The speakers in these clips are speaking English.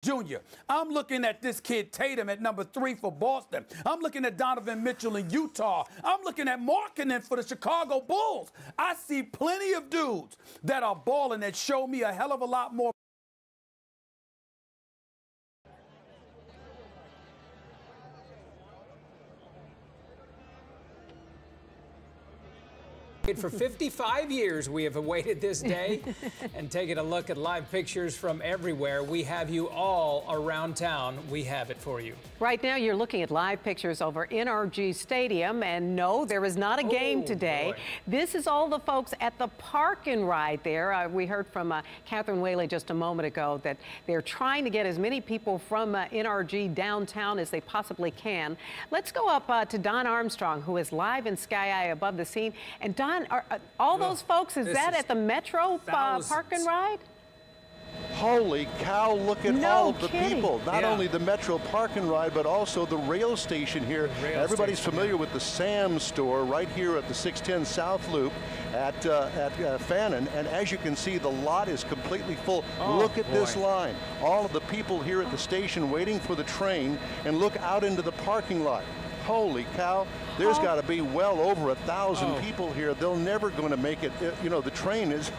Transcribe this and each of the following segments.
Jr. I'm looking at this kid Tatum at number 3 for Boston. I'm looking at Donovan Mitchell in Utah. I'm looking at Markkanen for the Chicago Bulls. I see plenty of dudes that are balling that show me a hell of a lot more. For 55 years, we have awaited this day and taken a look at live pictures from everywhere. We have you all around town. We have it for you. Right now, you're looking at live pictures over NRG Stadium. And no, there is not a game today. Boy. This is all the folks at the park and ride there. We heard from Catherine Whaley just a moment ago that they're trying to get as many people from NRG downtown as they possibly can. Let's go up to Don Armstrong, who is live in Sky Eye above the scene. And Don, are all those folks, is that at the Metro Park and Ride? Holy cow, look at all of the people. Not only the Metro Park and Ride, but also the rail station here. Everybody's familiar with the Sam's store right here at the 610 South Loop at Fannin. And as you can see, the lot is completely full. Look at this line. All of the people here at the station waiting for the train, and look out into the parking lot. Holy cow, there's got to be well over 1,000 people here. They're never going to make it. You know, the train is,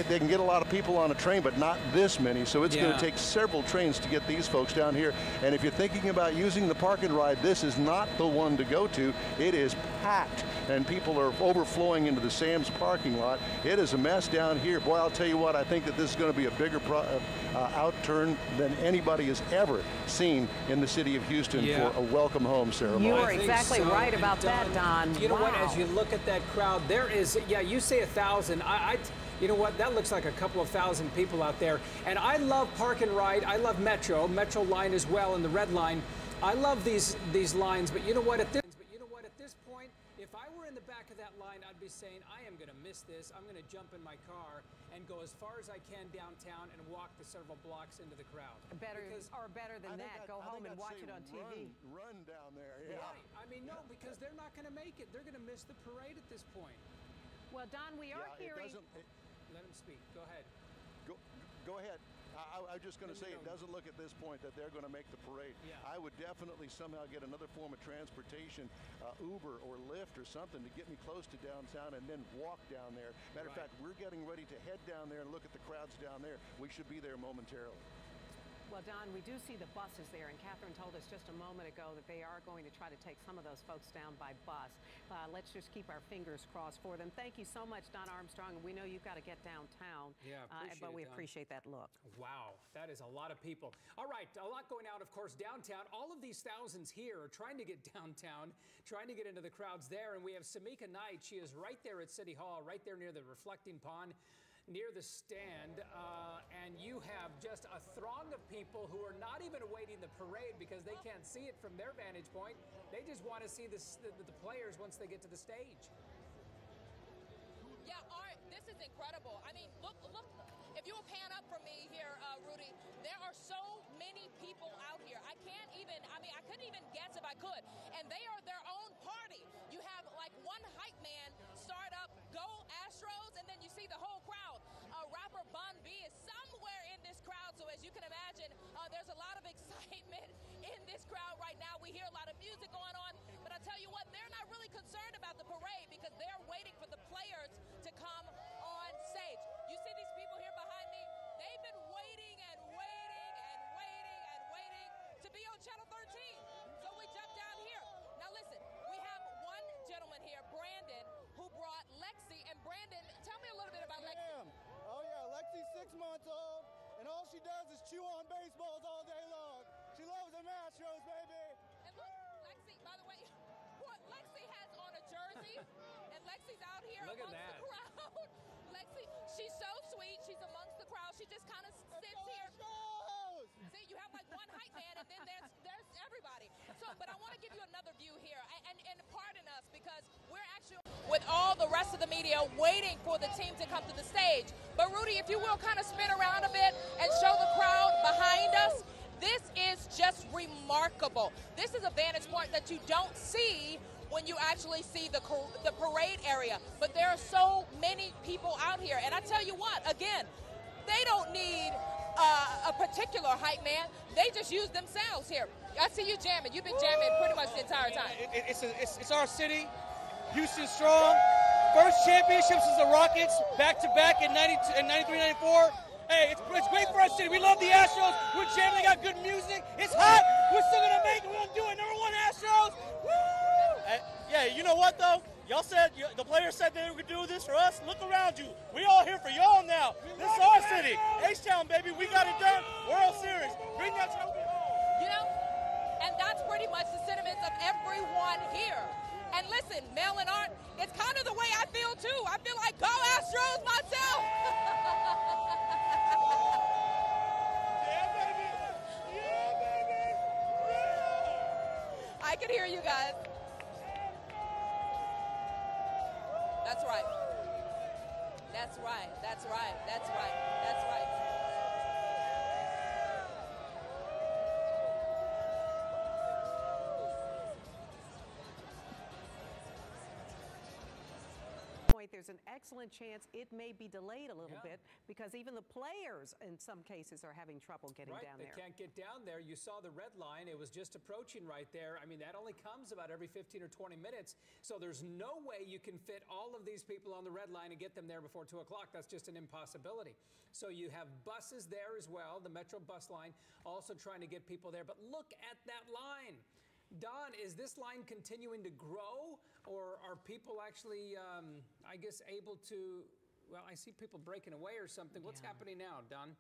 they can get a lot of people on a train, but not this many. So it's going to take several trains to get these folks down here. And if you're thinking about using the park and ride, this is not the one to go to. It is packed, and people are overflowing into the Sam's parking lot. It is a mess down here. Boy, I'll tell you what, I think that this is going to be a bigger outturn than anybody has ever seen in the city of Houston for a welcome home ceremony. You are exactly right about that, Don. You know what, as you look at that crowd, there is, you say 1,000. You know what, that looks like a couple of thousand people out there. And I love Park and Ride. I love Metro line as well, and the Red Line. I love these lines, but you know what, at this point, if I were in the back of that line, I'd be saying, I am going to miss this. I'm going to jump in my car and go as far as I can downtown and walk the several blocks into the crowd. Better than that, go home and watch it on TV. Run down there, Right. I mean, no, because they're not going to make it. They're going to miss the parade at this point. Well, Don, we are hearing... Let him speak. Go ahead. Go ahead. I was just going to say, it doesn't look at this point that they're going to make the parade. I would definitely somehow get another form of transportation, Uber or Lyft or something, to get me close to downtown and then walk down there. Matter of fact, we're getting ready to head down there and look at the crowds down there. We should be there momentarily. Well, Don, we do see the buses there, and Catherine told us just a moment ago that they are going to try to take some of those folks down by bus. Let's just keep our fingers crossed for them. Thank you so much, Don Armstrong. We know you've got to get downtown, but we appreciate that look. Wow, that is a lot of people. All right, a lot going out, of course, downtown. All of these thousands here are trying to get downtown, trying to get into the crowds there, and we have Samika Knight. She is right there at City Hall, right there near the reflecting pond, near the stand, and you have just a throng of people who are not even awaiting the parade because they can't see it from their vantage point. They just want to see the players once they get to the stage. Yeah, Art, this is incredible. I mean, look, if you will pan up from me here, Rudy, there are so many people out here. I couldn't even guess if I could. And they are their own party. You have like one hype man start up, go Astros, and then you see the whole crowd. Rapper Bun B is somewhere in this crowd, so as you can imagine, there's a lot of excitement in this crowd right now. We hear a lot of music going on, but I tell you what, they're not really concerned about the parade because they're waiting for the players to come on stage. You see these people here behind me? They've been waiting and waiting and waiting and waiting to be on Channel 13. So we jump down here. Now listen, we have one gentleman here, Brandon, who brought Lexi. And Brandon, tell me a little bit about Lexi. Oh yeah, Lexi's 6 months old, and all she does is chew on baseballs all day long. She loves the Astros, baby. And look, Lexi, by the way, Lexi has on a jersey, and Lexi's out here amongst the crowd. Lexi, she's so sweet. She's amongst the crowd. She just kind of sits here. See, you have like one hype man, and then there's everybody. So, but I want to give you another view here, and pardon us because we're actually with all the rest of the media waiting for the team to come to the stage. But Rudy, if you will, kind of spin around a bit and show the crowd behind us. This is just remarkable. This is a vantage point that you don't see when you actually see the parade area. But there are so many people out here. And I tell you what, again, they don't need a particular hype man. They just use themselves here. I see you jamming. You've been jamming pretty much the entire time. It's our city. Houston strong. First championships is the Rockets, back-to-back in 93, 94. Hey, it's great for our city. We love the Astros. We're jamming. They got good music. It's hot. We're still going to make it. We're going to do it. #1 Astros. Woo! Yeah, you know what, though? Y'all said, the players said they would do this for us. Look around you. We all here for y'all now. This is our city. H-Town, baby. We got it done. World Series. Bring that trophy home. You know, and that's pretty much the sentiments of everyone here. And listen, Mel and Art, it's kind of the way I feel, too. I feel like go Astros myself. I can hear you guys. That's right. That's right. That's right. That's right. That's right. There's an excellent chance it may be delayed a little bit because even the players in some cases are having trouble getting down there. They can't get down there. You saw the red line. It was just approaching right there. I mean, that only comes about every 15 or 20 minutes. So there's no way you can fit all of these people on the red line and get them there before 2 o'clock. That's just an impossibility. So you have buses there as well, the Metro bus line, also trying to get people there. But look at that line. Don, is this line continuing to grow, or are people actually, I guess, able to, well, I see people breaking away or something. What's happening now, Don?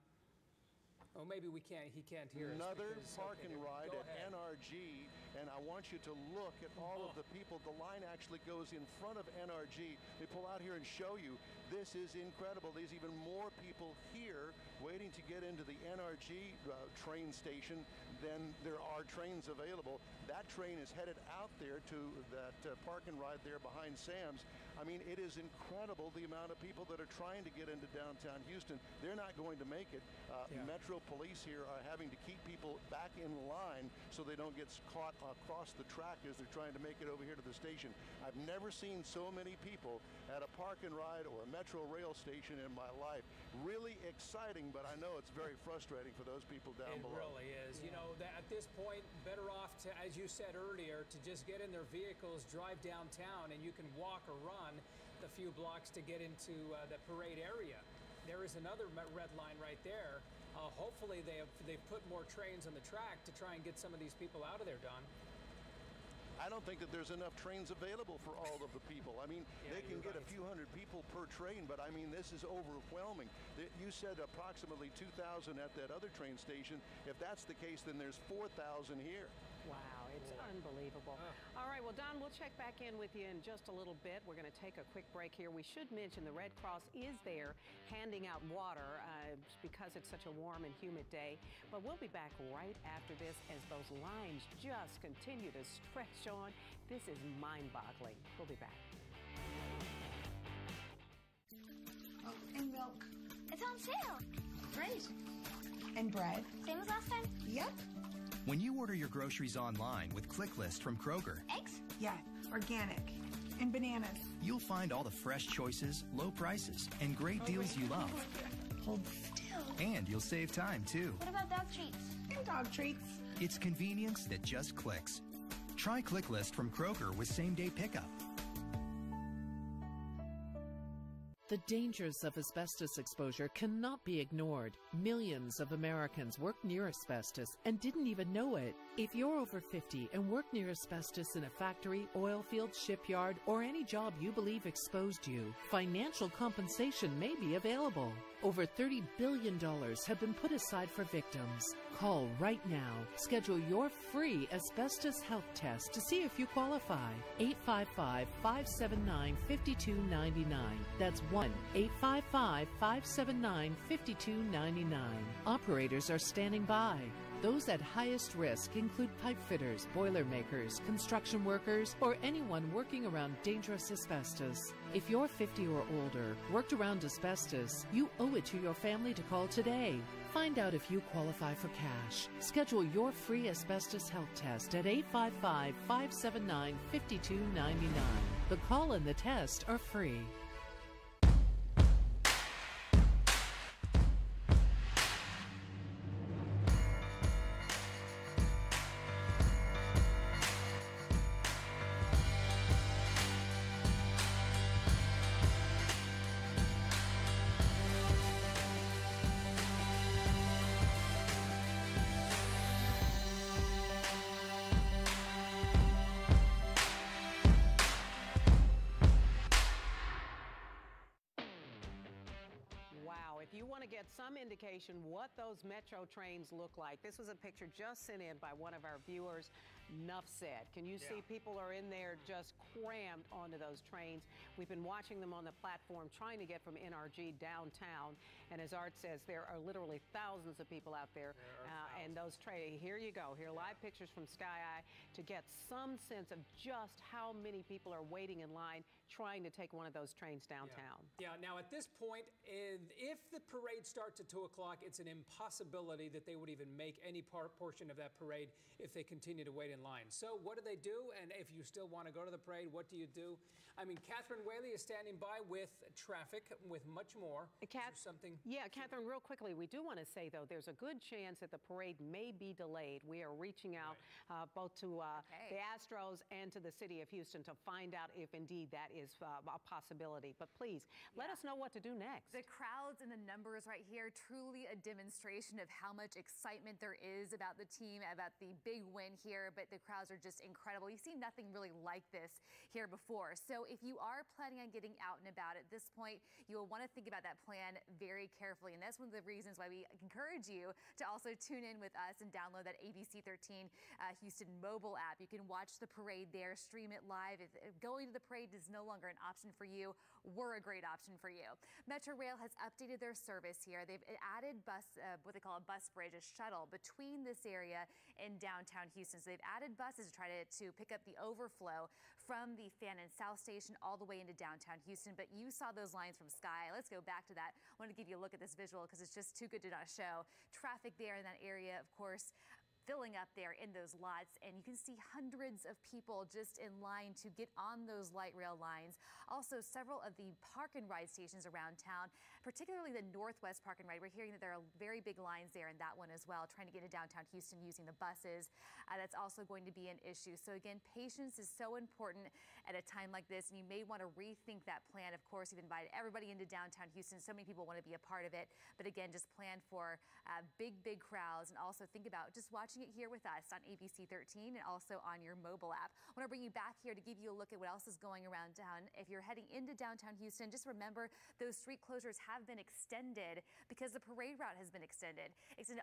Oh, maybe he can't hear us. Another park and ride at NRG, and I want you to look at all of the people. The line actually goes in front of NRG. They pull out here and show you. This is incredible. There's even more people here waiting to get into the NRG train station than there are trains available. That train is headed out there to that park and ride there behind Sam's. I mean, it is incredible the amount of people that are trying to get into downtown Houston. They're not going to make it. Metro Police here are having to keep people back in line so they don't get caught across the track as they're trying to make it over here to the station. I've never seen so many people at a park and ride or a Metro rail station in my life. Really exciting, but I know it's very frustrating for those people down below. It really is. You know, at this point, better off to, as you said earlier, to just get in their vehicles, drive downtown, and you can walk or run the few blocks to get into the parade area. There is another red line right there. Hopefully they've put more trains on the track to try and get some of these people out of there, Don. I don't think that there's enough trains available for all of the people. I mean, they can get a few hundred people per train, but I mean, this is overwhelming. You said approximately 2,000 at that other train station. If that's the case, then there's 4,000 here. Wow, it's unbelievable. All right, well, Don, we'll check back in with you in just a little bit. We're going to take a quick break here. We should mention the Red Cross is there handing out water because it's such a warm and humid day. But we'll be back right after this as those lines just continue to stretch on. This is mind-boggling. We'll be back. Oh, and milk. It's on sale. Great. And bread. Same as last time? Yep. When you order your groceries online with ClickList from Kroger, Eggs? Yeah, organic. And bananas. you'll find all the fresh choices, low prices, and great deals you love. Hold still. And you'll save time, too. What about dog treats? And dog treats. It's convenience that just clicks. Try ClickList from Kroger with same-day pickup. The dangers of asbestos exposure cannot be ignored. Millions of Americans work near asbestos and didn't even know it. If you're over 50 and work near asbestos in a factory, oil field, shipyard, or any job you believe exposed you, financial compensation may be available. Over $30 billion have been put aside for victims. Call right now. Schedule your free asbestos health test to see if you qualify. 855-579-5299. That's 1-855-579-5299. Operators are standing by. Those at highest risk include pipe fitters, boiler makers, construction workers, or anyone working around dangerous asbestos. If you're 50 or older, worked around asbestos, you owe it to your family to call today. Find out if you qualify for cash. Schedule your free asbestos health test at 855-579-5299. The call and the test are free. get some indication what those metro trains look like. This was a picture just sent in by one of our viewers. Enough said. Can you see people are in there just crammed onto those trains? We've been watching them on the platform trying to get from NRG downtown. And as Art says, there are literally thousands of people out there. And those trains, here you go. Here are live pictures from Sky Eye to get some sense of just how many people are waiting in line trying to take one of those trains downtown. Yeah, now at this point, if the parade starts at 2 o'clock, it's an impossibility that they would even make any portion of that parade if they continue to wait in line. So what do they do? And if you still want to go to the parade, what do you do? I mean, Catherine Whaley is standing by with traffic, with much more. Something? Yeah, Catherine, real quickly, we do want to say, though, there's a good chance that the parade may be delayed. We are reaching out both to the Astros and to the city of Houston to find out if indeed that is a possibility. But please, let us know what to do next. The crowds and the numbers right here, truly a demonstration of how much excitement there is about the team, about the big win here, but the crowds are just incredible. You've seen nothing really like this here before. So if you are planning on getting out and about at this point, you will want to think about that plan very carefully. And that's one of the reasons why we encourage you to also tune in with us and download that ABC 13 Houston mobile app. You can watch the parade there, stream it live. If going to the parade is no longer an option for you, we're a great option for you. Metro Rail has updated their service here. They've added what they call a bus bridge, a shuttle between this area and downtown Houston. So they've added buses to try to pick up the overflow from the Fannin South Station all the way into downtown Houston. But you saw those lines from Sky. Let's go back to that. I want to give you a look at this visual because it's just too good to not show. Traffic there in that area, of course, filling up there in those lots, and you can see hundreds of people just in line to get on those light rail lines. Also, several of the park and ride stations around town, particularly the Northwest Park and Ride. We're hearing that there are very big lines there in that one as well, trying to get into downtown Houston using the buses. That's also going to be an issue. So again, patience is so important at a time like this, and you may want to rethink that plan. Of course, you've invited everybody into downtown Houston. So many people want to be a part of it, but again, just plan for big crowds, and also think about just watching it here with us on ABC 13 and also on your mobile app. I want to bring you back here to give you a look at what else is going around town. If you're heading into downtown Houston, just remember those street closures have been extended because the parade route has been extended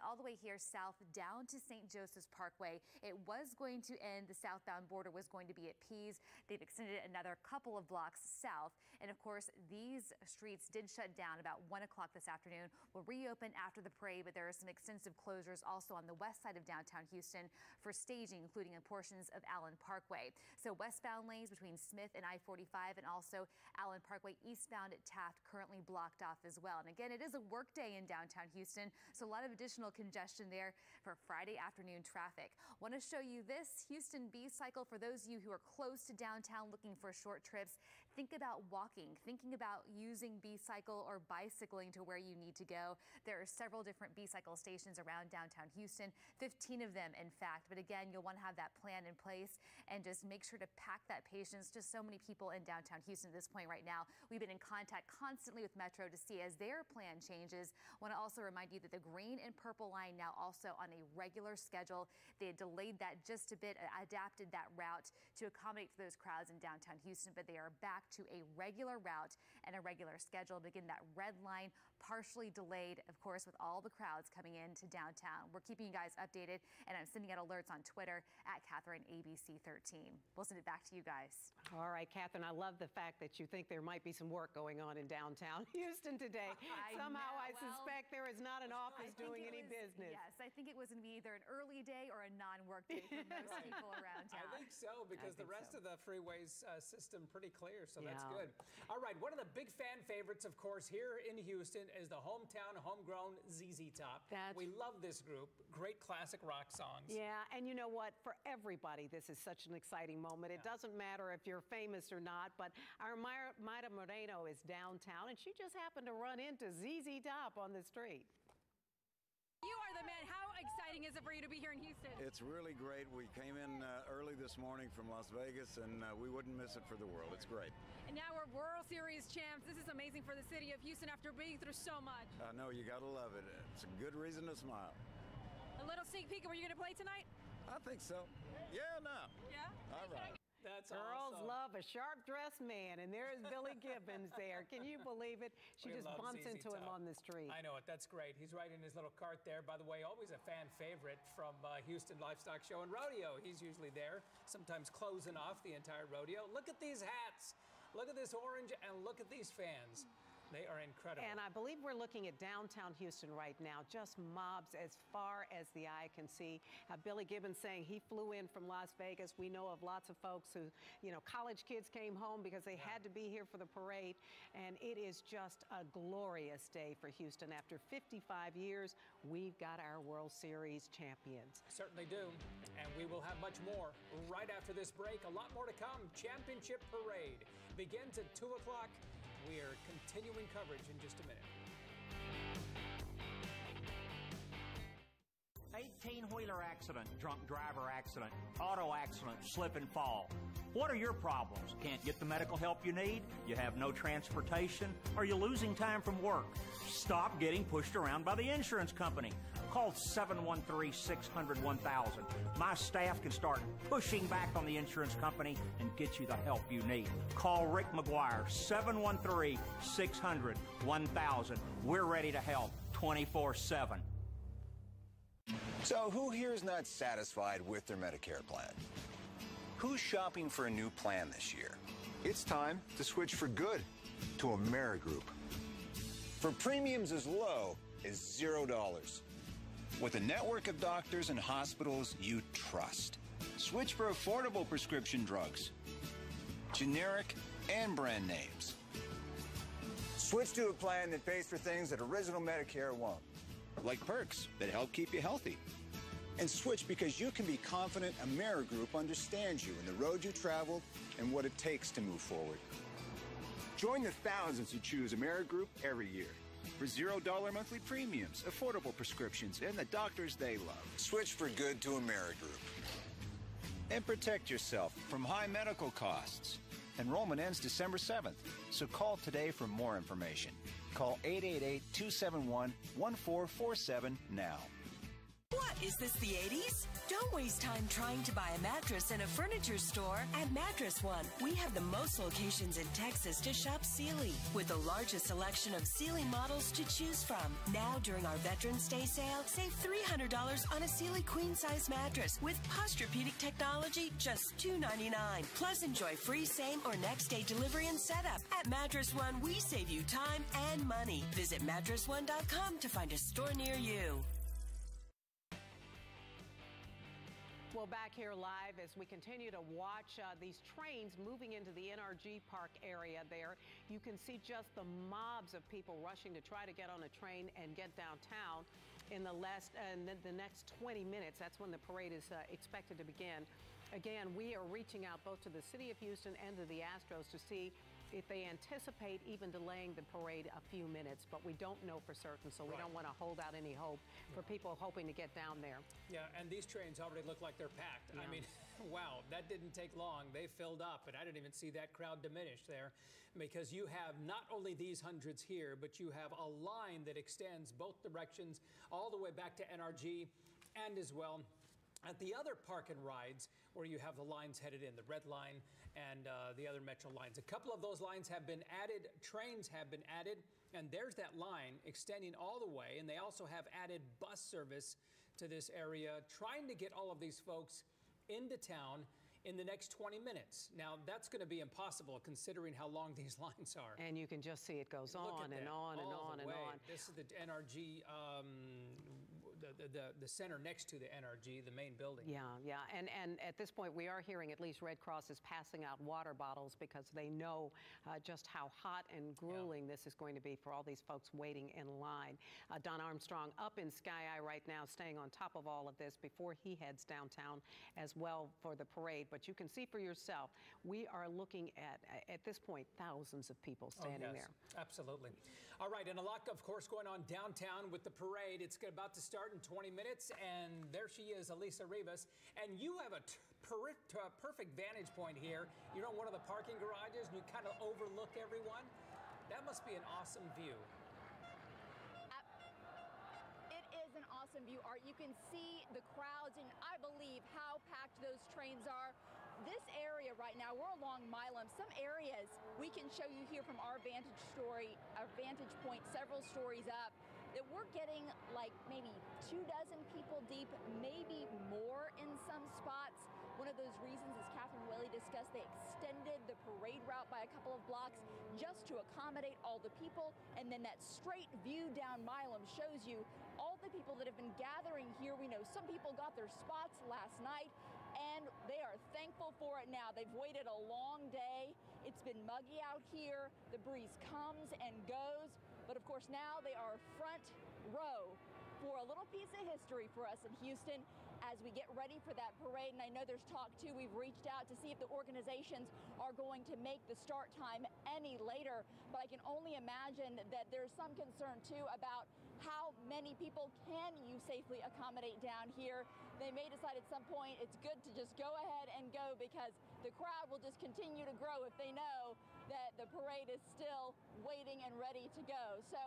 all the way here south down to St. Joseph's Parkway. It was going to end, the southbound border was going to be at Pease. They've extended it another couple of blocks south. And of course, these streets did shut down about 1 o'clock this afternoon. Will reopen after the parade, but there are some extensive closures also on the west side of downtown Houston for staging, including in portions of Allen Parkway. So westbound lanes between Smith and I-45 and also Allen Parkway eastbound at Taft currently blocked off as well. And again, it is a work day in downtown Houston, so a lot of additional congestion there for Friday afternoon traffic. Want to show you this Houston B cycle for those of you who are close to downtown looking for short trips. Think about walking, thinking about using B cycle or bicycling to where you need to go. There are several different B cycle stations around downtown Houston, 15 of them in fact, but again, you'll want to have that plan in place and just make sure to pack that patience. Just so many people in downtown Houston at this point right now. We've been in contact constantly with Metro to see as their plan changes. I want to also remind you that the green and purple line now also on a regular schedule. They had delayed that just a bit, adapted that route to accommodate for those crowds in downtown Houston, but they are back to a regular route and a regular schedule. But again, that red line partially delayed, of course, with all the crowds coming into downtown. We're keeping you guys updated, and I'm sending out alerts on Twitter at Catherine ABC 13. We'll send it back to you guys. All right, Catherine, I love the fact that you think there might be some work going on in downtown Houston today. Somehow I suspect there is not an office doing any business. Yes, I think it was going to be either an early day or a non-work day for most people around town. I think so, because the rest of the freeways system pretty clear, so that's good. All right, one of the big fan favorites, of course, here in Houston is the hometown, homegrown ZZ Top. We love this group. Great classic rock songs. Yeah, and you know what? For everybody, this is such an exciting moment. It doesn't matter if you're famous or not, but our Mayra Moreno is downtown, and she just happened to run into ZZ Top on the street. You are the man. How exciting is it for you to be here in Houston? It's really great. We came in early this morning from Las Vegas, and we wouldn't miss it for the world. It's great. And now we're World Series champs. This is amazing for the city of Houston after being through so much. I know, you got to love it. It's a good reason to smile. A little sneak peek of where you're going to play tonight? I think so. Yeah, no. Yeah? All right. That's Girls awesome. love a sharp-dressed man, and there's Billy Gibbons there. Can you believe it? She We just love bumps ZZ into him Top. on the street. I know it. That's great. He's riding his little cart there. By the way, always a fan favorite from Houston Livestock Show and Rodeo. He's usually there, sometimes closing off the entire rodeo. Look at these hats. Look at this orange, and look at these fans. They are incredible. And I believe we're looking at downtown Houston right now, just mobs as far as the eye can see. Billy Gibbons saying he flew in from Las Vegas. We know of lots of folks who, you know, college kids came home because they had to be here for the parade. And it is just a glorious day for Houston. After 55 years, we've got our World Series champions. Certainly do. And we will have much more right after this break. A lot more to come. Championship Parade begins at 2 o'clock. We are continuing coverage in just a minute. 18-wheeler accident, drunk driver accident, auto accident, slip and fall. What are your problems? Can't get the medical help you need? You have no transportation? Are you losing time from work? Stop getting pushed around by the insurance company. Call 713-600-1000. My staff can start pushing back on the insurance company and get you the help you need. Call Rick McGuire, 713-600-1000. We're ready to help 24/7. So who here is not satisfied with their Medicare plan? Who's shopping for a new plan this year? It's time to switch for good to Amerigroup. For premiums as low as $0. With a network of doctors and hospitals you trust. Switch for affordable prescription drugs, generic and brand names. Switch to a plan that pays for things that original Medicare won't, like perks that help keep you healthy. And switch because you can be confident Amerigroup understands you and the road you traveled and what it takes to move forward. Join the thousands who choose Amerigroup every year for $0 monthly premiums, affordable prescriptions, and the doctors they love. Switch for good to Amerigroup. And protect yourself from high medical costs. Enrollment ends December 7th, so call today for more information. Call 888-271-1447 now. What, is this the 80s? Don't waste time trying to buy a mattress in a furniture store. At Mattress One, we have the most locations in Texas to shop Sealy, with the largest selection of Sealy models to choose from. Now, during our Veterans Day sale, save $300 on a Sealy queen-size mattress with Posturepedic technology, just $299. Plus, enjoy free same or next-day delivery and setup. At Mattress One, we save you time and money. Visit MattressOne.com to find a store near you. Well, back here live as we continue to watch these trains moving into the NRG Park area there. You can see just the mobs of people rushing to try to get on a train and get downtown in the next 20 minutes. That's when the parade is expected to begin. Again, we are reaching out both to the city of Houston and to the Astros to see if they anticipate even delaying the parade a few minutes, but we don't know for certain, so we don't want to hold out any hope for people hoping to get down there. Yeah, and these trains already look like they're packed. Yeah. I mean, wow, that didn't take long. They filled up, and I didn't even see that crowd diminish there, because you have not only these hundreds here, but you have a line that extends both directions all the way back to NRG, and as well at the other park and rides where you have the lines headed in, the red line and the other metro lines. A couple of those lines have been added, trains have been added, and there's that line extending all the way. And they also have added bus service to this area, trying to get all of these folks into town in the next 20 minutes. Now, that's going to be impossible considering how long these lines are. And you can just see it goes on and on and on and on. This is the NRG, the center next to the NRG, the main building. Yeah, yeah. And at this point, we are hearing at least Red Cross is passing out water bottles because they know just how hot and grueling this is going to be for all these folks waiting in line. Don Armstrong up in Sky Eye right now, staying on top of all of this before he heads downtown as well for the parade. But you can see for yourself, we are looking at this point, thousands of people standing there. Absolutely. All right, and a lot, of course, going on downtown with the parade. It's about to start in 20 minutes, and there she is, Elisa Rivas. And you have a perfect vantage point here. You're on one of the parking garages, and you kind of overlook everyone. That must be an awesome view. It is an awesome view, Art. You can see the crowds, and I believe how packed those trains are. This area right now, we're along Milam. Some areas we can show you here from our vantage point, several stories up, that we're getting like maybe 24 people deep, maybe more in some spots. One of those reasons, as Catherine Whaley discussed, they extended the parade route by a couple of blocks just to accommodate all the people. And then that straight view down Milam shows you all the people that have been gathering here. We know some people got their spots last night, and they are thankful for it now. They've waited a long day. It's been muggy out here. The breeze comes and goes. But of course, now they are front row for a little piece of history for us in Houston as we get ready for that parade. And I know there's talk too, we've reached out to see if the organizations are going to make the start time any later, but I can only imagine that there's some concern too about how many people can you safely accommodate down here. They may decide at some point it's good to just go ahead and go, because the crowd will just continue to grow if they know that the parade is still waiting and ready to go. So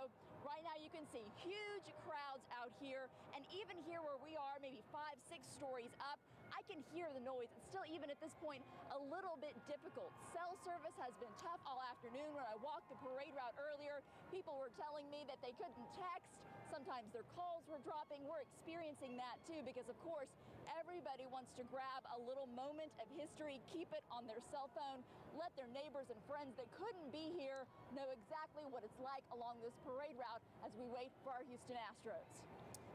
right now you can see huge crowds out here, and even here where we are, maybe 5-6 stories up, I can hear the noise. It's still, even at this point, a little bit difficult. Cell service has been tough all afternoon. When I walked the parade route earlier, people were telling me that they couldn't text. Sometimes their calls were dropping. We're experiencing that too, because of course, everybody wants to grab a little moment of history, keep it on their cell phone, let their neighbors and friends that couldn't be here know exactly what it's like along this parade route as we wait for our Houston Astros.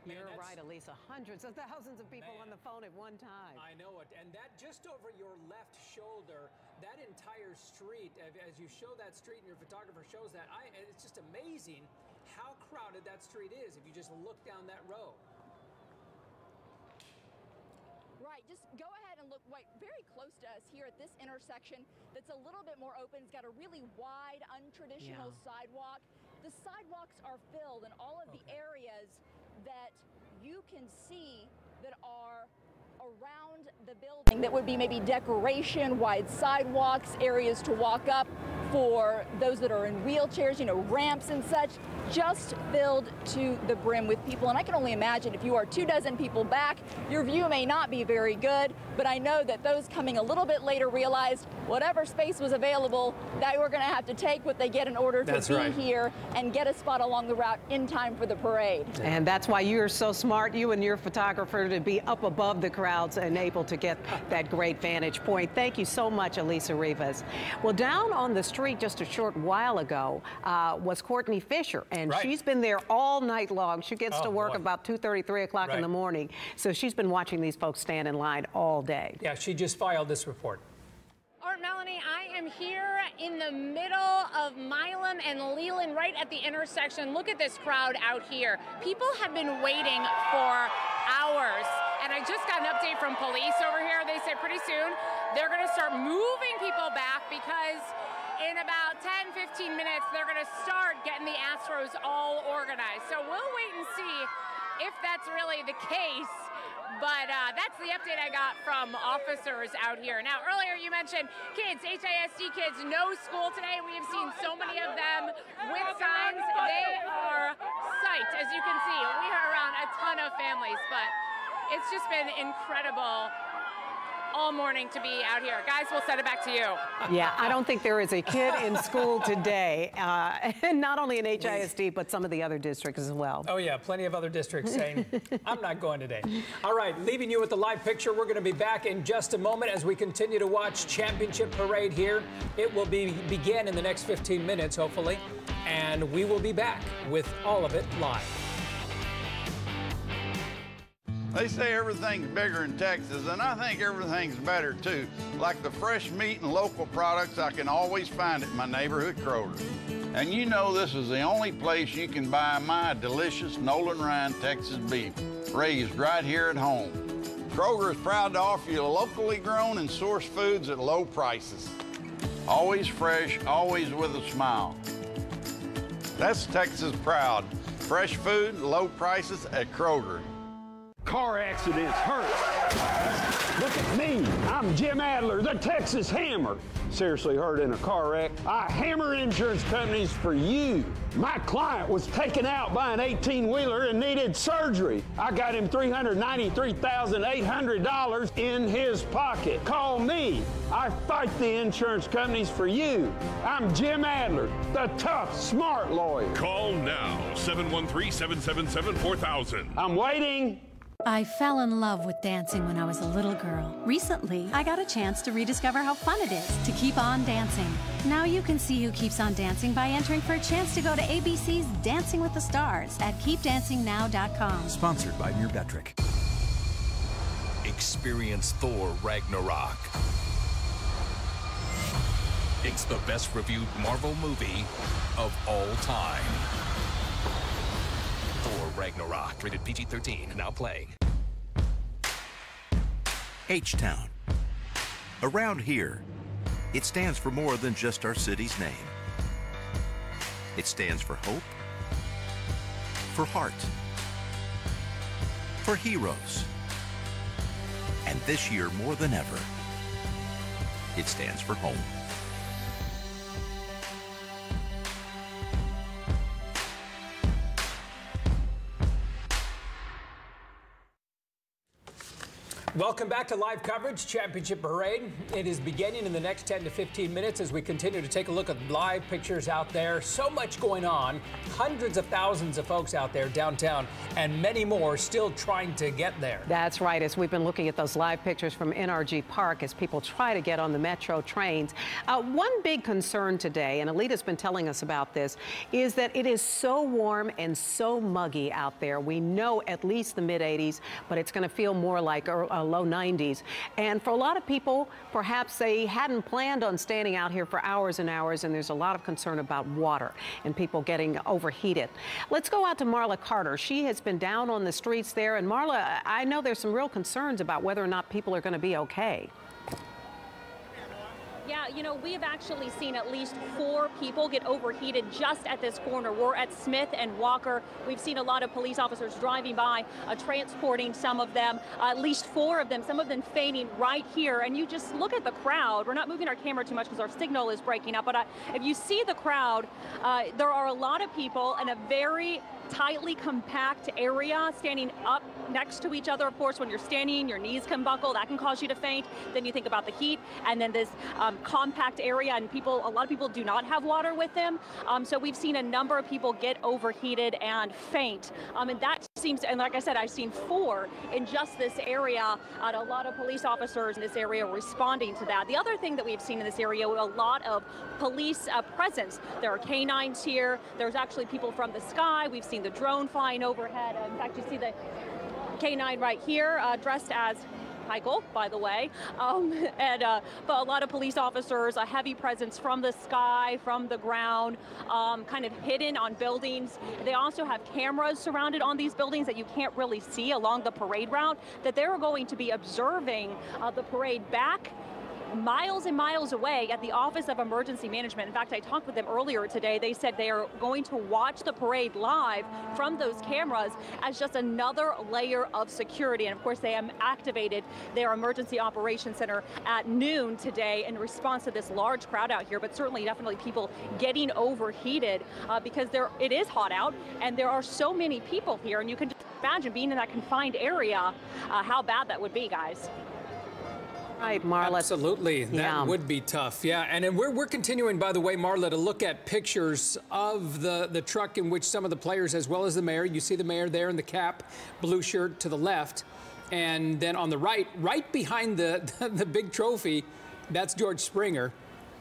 You're right, Elisa. Hundreds of thousands of people on the phone at one time. I know it. And that just over your left shoulder, that entire street, as you show that street and your photographer shows that, it's just amazing how crowded that street is if you just look down that road. Right, just go ahead and look very close to us here at this intersection that's a little bit more open. It's got a really wide, untraditional sidewalk. The sidewalks are filled in all of the areas that you can see that are around the building that would be maybe decoration, wide sidewalks, areas to walk up for those that are in wheelchairs, you know, ramps and such, just filled to the brim with people. And I can only imagine if you are 24 people back, your view may not be very good, but I know that those coming a little bit later realized whatever space was available, that we're going to have to take what they get in order to be here and get a spot along the route in time for the parade. And that's why you're so smart, you and your photographer, to be up above the crowds and able to get that great vantage point. Thank you so much, Elisa Rivas. Well, down on the street just a short while ago was Courtney Fisher, and she's been there all night long. She gets to work about 2:30, 3 o'clock in the morning. So she's been watching these folks stand in line all day. Yeah, she just filed this report. Art, Melanie, I am here in the middle of Milam and Leland, right at the intersection. Look at this crowd out here. People have been waiting for hours. And I just got an update from police over here. They say pretty soon they're going to start moving people back, because in about 10-15 minutes, they're going to start getting the Astros all organized. So we'll wait and see if that's really the case. But that's the update I got from officers out here. Now, earlier you mentioned kids, HISD kids, no school today. We have seen so many of them with signs. They are psyched, as you can see. We are around a ton of families, but it's just been incredible all morning to be out here. Guys, we'll send it back to you. Yeah, I don't think there is a kid in school today, and not only in HISD, but some of the other districts as well. Oh, yeah, plenty of other districts saying, I'm not going today. All right, leaving you with the live picture. We're going to be back in just a moment as we continue to watch Championship Parade here. It will begin in the next 15 minutes, hopefully, and we will be back with all of it live. They say everything's bigger in Texas, and I think everything's better too. Like the fresh meat and local products I can always find at my neighborhood Kroger. And you know this is the only place you can buy my delicious Nolan Ryan Texas beef, raised right here at home. Kroger is proud to offer you locally grown and sourced foods at low prices. Always fresh, always with a smile. That's Texas proud. Fresh food, low prices at Kroger. Car accidents hurt. Look at me, I'm I'm Jim Adler, the Texas Hammer. Seriously hurt in a car wreck. I hammer insurance companies for you. My client was taken out by an 18-wheeler and needed surgery. I got him $393,800 in his pocket. Call me. I fight the insurance companies for you. I'm Jim Adler, the tough, smart lawyer. Call now, 713-777-4000. I'm waiting. I fell in love with dancing when I was a little girl. Recently, I got a chance to rediscover how fun it is to keep on dancing. Now you can see who keeps on dancing by entering for a chance to go to ABC's Dancing with the Stars at keepdancingnow.com. Sponsored by Mirbetrick. Experience Thor Ragnarok. It's the best reviewed Marvel movie of all time. Thor Ragnarok, rated PG-13, now playing. H-Town. Around here, it stands for more than just our city's name. It stands for hope, for heart, for heroes. And this year, more than ever, it stands for home. Welcome back to live coverage, Championship Parade. It is beginning in the next 10 to 15 minutes as we continue to take a look at live pictures out there. So much going on. Hundreds of thousands of folks out there downtown and many more still trying to get there. That's right. As we've been looking at those live pictures from NRG Park as people try to get on the Metro trains. One big concern today, and Alita's been telling us about this, is that it is so warm and so muggy out there. We know at least the mid-80s, but it's going to feel more like low 90s. And for a lot of people, perhaps they hadn't planned on standing out here for hours and hours, and there's a lot of concern about water and people getting overheated. Let's go out to Marla Carter. She has been down on the streets there. And Marla, I know there's some real concerns about whether or not people are going to be okay. Yeah, you know, we have actually seen at least 4 people get overheated just at this corner. We're at Smith and Walker. We've seen a lot of police officers driving by, transporting some of them, at least 4 of them, some of them fainting right here. And you just look at the crowd. We're not moving our camera too much because our signal is breaking up. But if you see the crowd, there are a lot of people in a very tightly compact area standing up next to each other. Of course, when you're standing, your knees can buckle. That can cause you to faint. Then you think about the heat and then this compact area, and a lot of people do not have water with them. So we've seen a number of people get overheated and faint. And that seems, and like I said, I've seen 4 in just this area, and a lot of police officers in this area responding to that. The other thing that we've seen in this area, a lot of police presence. There are canines here. There's actually people from the sky. We've seen the drone flying overhead. In fact, you see the canine right here, dressed as Michael, by the way, but a lot of police officers, a heavy presence from the sky, from the ground, kind of hidden on buildings. They also have cameras surrounded on these buildings that you can't really see along the parade route, that they're going to be observing the parade back miles and miles away at the Office of Emergency Management. In fact, I talked with them earlier today. They said they are going to watch the parade live from those cameras as just another layer of security. And of course, they have activated their Emergency Operations Center at noon today in response to this large crowd out here, but certainly definitely people getting overheated because it is hot out and there are so many people here. And you can just imagine being in that confined area, how bad that would be, guys. Right, Marla. Absolutely. That would be tough. Yeah, and then we're continuing, by the way, Marla, to look at pictures of the truck in which some of the players, as well as the mayor, you see the mayor there in the cap, blue shirt to the left, and then on the right behind the big trophy, that's George Springer.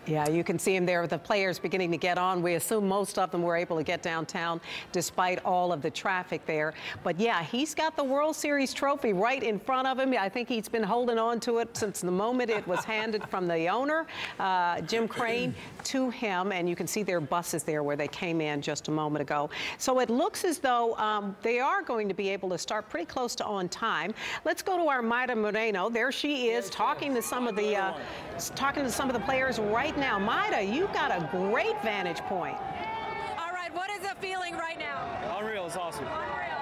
Yeah, you can see him there with the players beginning to get on. We assume most of them were able to get downtown despite all of the traffic there. But yeah, he's got the World Series trophy right in front of him. I think he's been holding on to it since the moment it was handed from the owner, Jim Crane, to him. And you can see their buses there where they came in just a moment ago. So it looks as though they are going to be able to start pretty close to on time. Let's go to our Mayra Moreno. There she is, talking to some of the players right now. Mayra, you've got a great vantage point. All right, what is the feeling right now? Unreal, it's awesome. Unreal.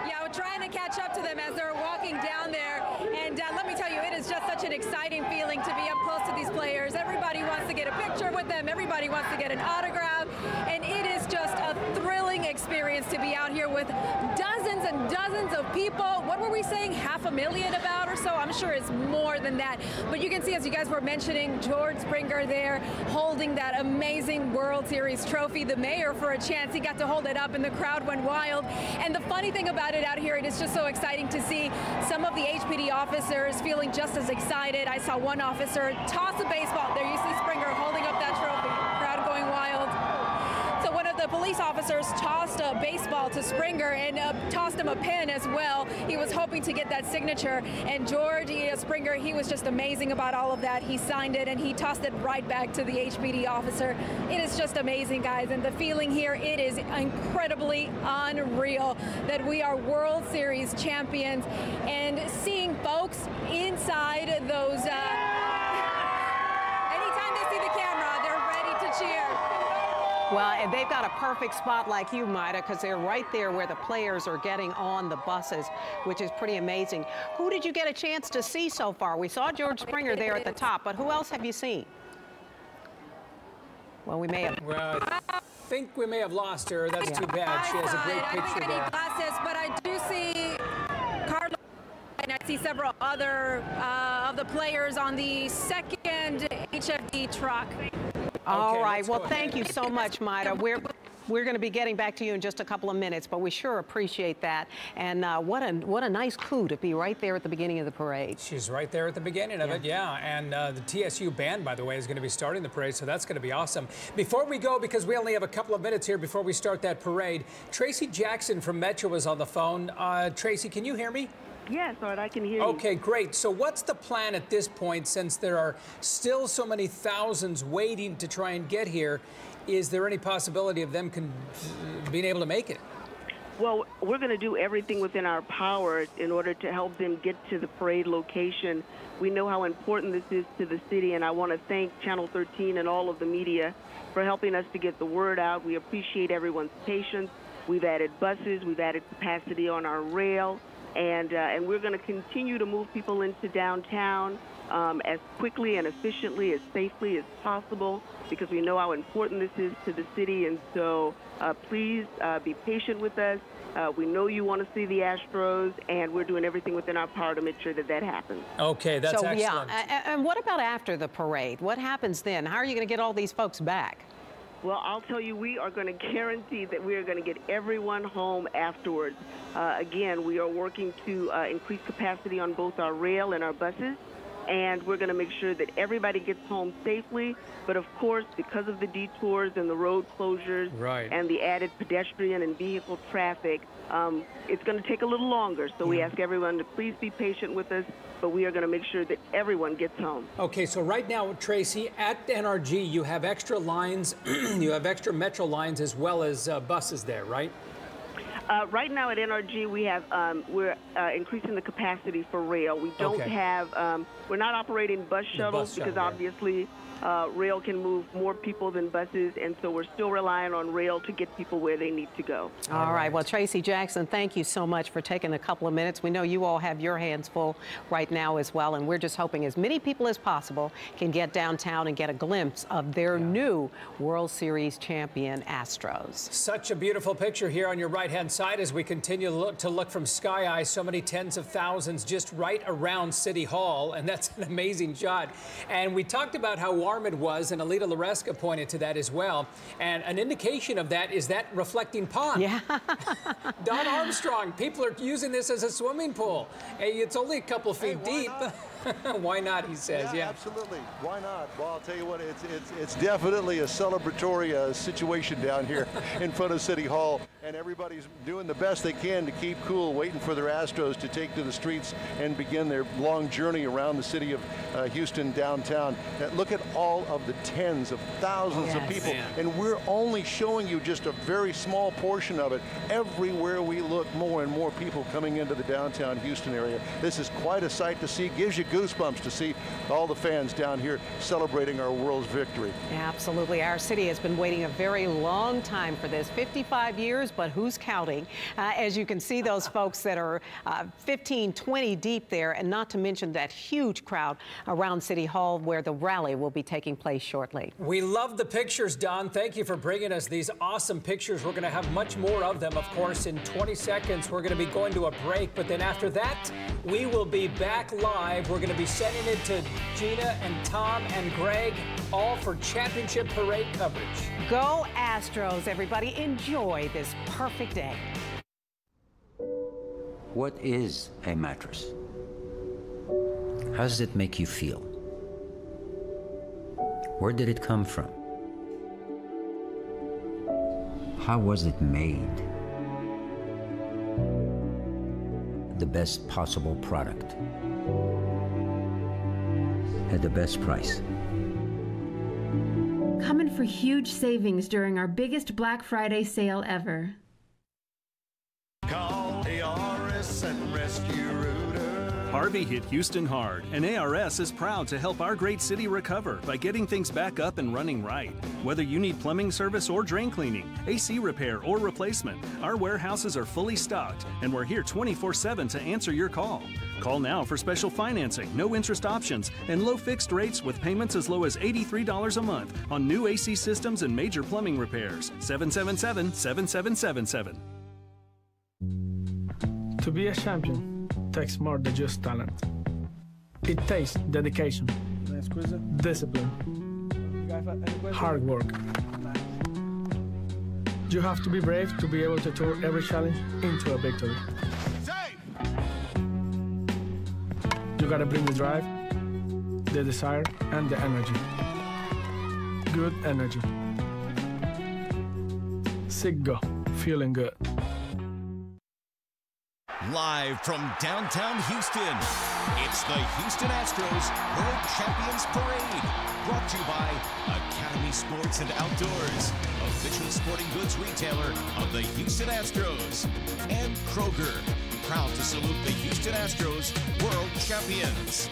Yeah, we're trying to catch up to them as they're walking down there. And look let me tell you, it is just such an exciting feeling to be up close to these players. Everybody wants to get a picture with them. Everybody wants to get an autograph. And it is just a thrilling experience to be out here with dozens and dozens of people. What were we saying? 500,000 about or so? I'm sure it's more than that. But you can see, as you guys were mentioning, George Springer there holding that amazing World Series trophy. The mayor, for a chance, he got to hold it up and the crowd went wild. And the funny thing about it out here, it is just so exciting to see some of the HPD officers feeling just as excited. I saw one officer toss a baseball. There you see Springer holding up that trophy. Crowd going wild. So one of the police officers tossed a baseball to Springer and tossed him a pen as well. He was hoping to get that signature. And George Springer, he was just amazing about all of that. He signed it and he tossed it right back to the HPD officer. It is just amazing, guys. And the feeling here, it is incredibly unreal that we are World Series champions. And seeing folks inside those, anytime they see the camera, they're ready to cheer. Well, and they've got a perfect spot like you, Maida, because they're right there where the players are getting on the buses, which is pretty amazing. Who did you get a chance to see so far? We saw George Springer there at the top, but who else have you seen? Well, we may have. Well, I think we may have lost her. That's too bad. She has a great picture there. Glasses, but I do see Carlos, and I see several other of the players on the second HFD truck. All right. Well, thank you so much, Maida. We're going to be getting back to you in just a couple of minutes, but we sure appreciate that. And what a nice coup to be right there at the beginning of the parade. She's right there at the beginning of it, yeah. And the TSU band, by the way, is going to be starting the parade, so that's going to be awesome. Before we go, because we only have a couple of minutes here before we start that parade, Tracy Jackson from Metro is on the phone. Tracy, can you hear me? Yes, Art, I can hear you. Okay, great. So what's the plan at this point, since there are still so many thousands waiting to try and get here? Is there any possibility of them being able to make it? Well, we're going to do everything within our power in order to help them get to the parade location. We know how important this is to the city, and I want to thank Channel 13 and all of the media for helping us to get the word out. We appreciate everyone's patience. We've added buses. We've added capacity on our rail. And we're going to continue to move people into downtown as quickly and efficiently, as safely as possible, because we know how important this is to the city. And so please be patient with us. We know you want to see the Astros, and we're doing everything within our power to make sure that that happens. Okay, that's excellent. Yeah. And what about after the parade? What happens then? How are you going to get all these folks back? Well, I'll tell you, we are going to guarantee that we are going to get everyone home afterwards. Again, we are working to increase capacity on both our rail and our buses, and we're going to make sure that everybody gets home safely. But, of course, because of the detours and the road closures and the added pedestrian and vehicle traffic, it's going to take a little longer. So we ask everyone to please be patient with us, but we are going to make sure that everyone gets home. Okay, so right now, Tracy, at NRG, you have extra lines, you have extra Metro lines as well as buses there, right? Right now at NRG, we have we're increasing the capacity for rail. We don't have we're not operating bus shuttles because obviously rail can move more people than buses, and so we're still relying on rail to get people where they need to go. All right. Well, Tracy Jackson, thank you so much for taking a couple of minutes. We know you all have your hands full right now as well, and we're just hoping as many people as possible can get downtown and get a glimpse of their new World Series champion Astros. Such a beautiful picture here on your right-hand side as we continue to look from Sky Eye. So many tens of thousands just right around City Hall, and that's an amazing shot. And we talked about how warm it was, and Alita Laresca pointed to that as well. And an indication of that is that reflecting pond. Yeah. Don Armstrong, people are using this as a swimming pool. Hey, it's only a couple feet deep. Why not, he says. Yeah, absolutely. Why not? Well, I'll tell you what, it's definitely a celebratory situation down here in front of City Hall, and everybody's doing the best they can to keep cool, waiting for their Astros to take to the streets and begin their long journey around the city of Houston downtown. Look at all of the tens of thousands of people, and we're only showing you just a very small portion of it. Everywhere we look, more and more people coming into the downtown Houston area. This is quite a sight to see. Gives you goosebumps to see all the fans down here celebrating our world's victory. Absolutely. Our city has been waiting a very long time for this, 55 years, but who's counting? As you can see, those folks that are 15, 20 deep there, and not to mention that huge crowd around City Hall where the rally will be taking place shortly. We love the pictures, Don. Thank you for bringing us these awesome pictures. We're going to have much more of them, of course. In 20 seconds, we're going to be going to a break, but then after that, we will be back live. We're going to be sending it to Gina and Tom and Greg, all for championship parade coverage. Go Astros, everybody. Enjoy this perfect day. What is a mattress? How does it make you feel? Where did it come from? How was it made? The best possible product at the best price. Come in for huge savings during our biggest Black Friday sale ever. Call ARS and Rescue Rooter. Harvey hit Houston hard, and ARS is proud to help our great city recover by getting things back up and running right. Whether you need plumbing service or drain cleaning, AC repair or replacement, our warehouses are fully stocked, and we're here 24/7 to answer your call. Call now for special financing, no interest options, and low fixed rates with payments as low as $83 a month on new AC systems and major plumbing repairs. 777-7777. To be a champion takes more than just talent. It takes dedication, discipline, hard work. You have to be brave to be able to turn every challenge into a victory. You gotta bring the drive, the desire, and the energy. Good energy. Siggo, feeling good. Live from downtown Houston, it's the Houston Astros World Champions Parade. Brought to you by Academy Sports and Outdoors, official sporting goods retailer of the Houston Astros. And Kroger, proud to salute the Houston Astros World Champions.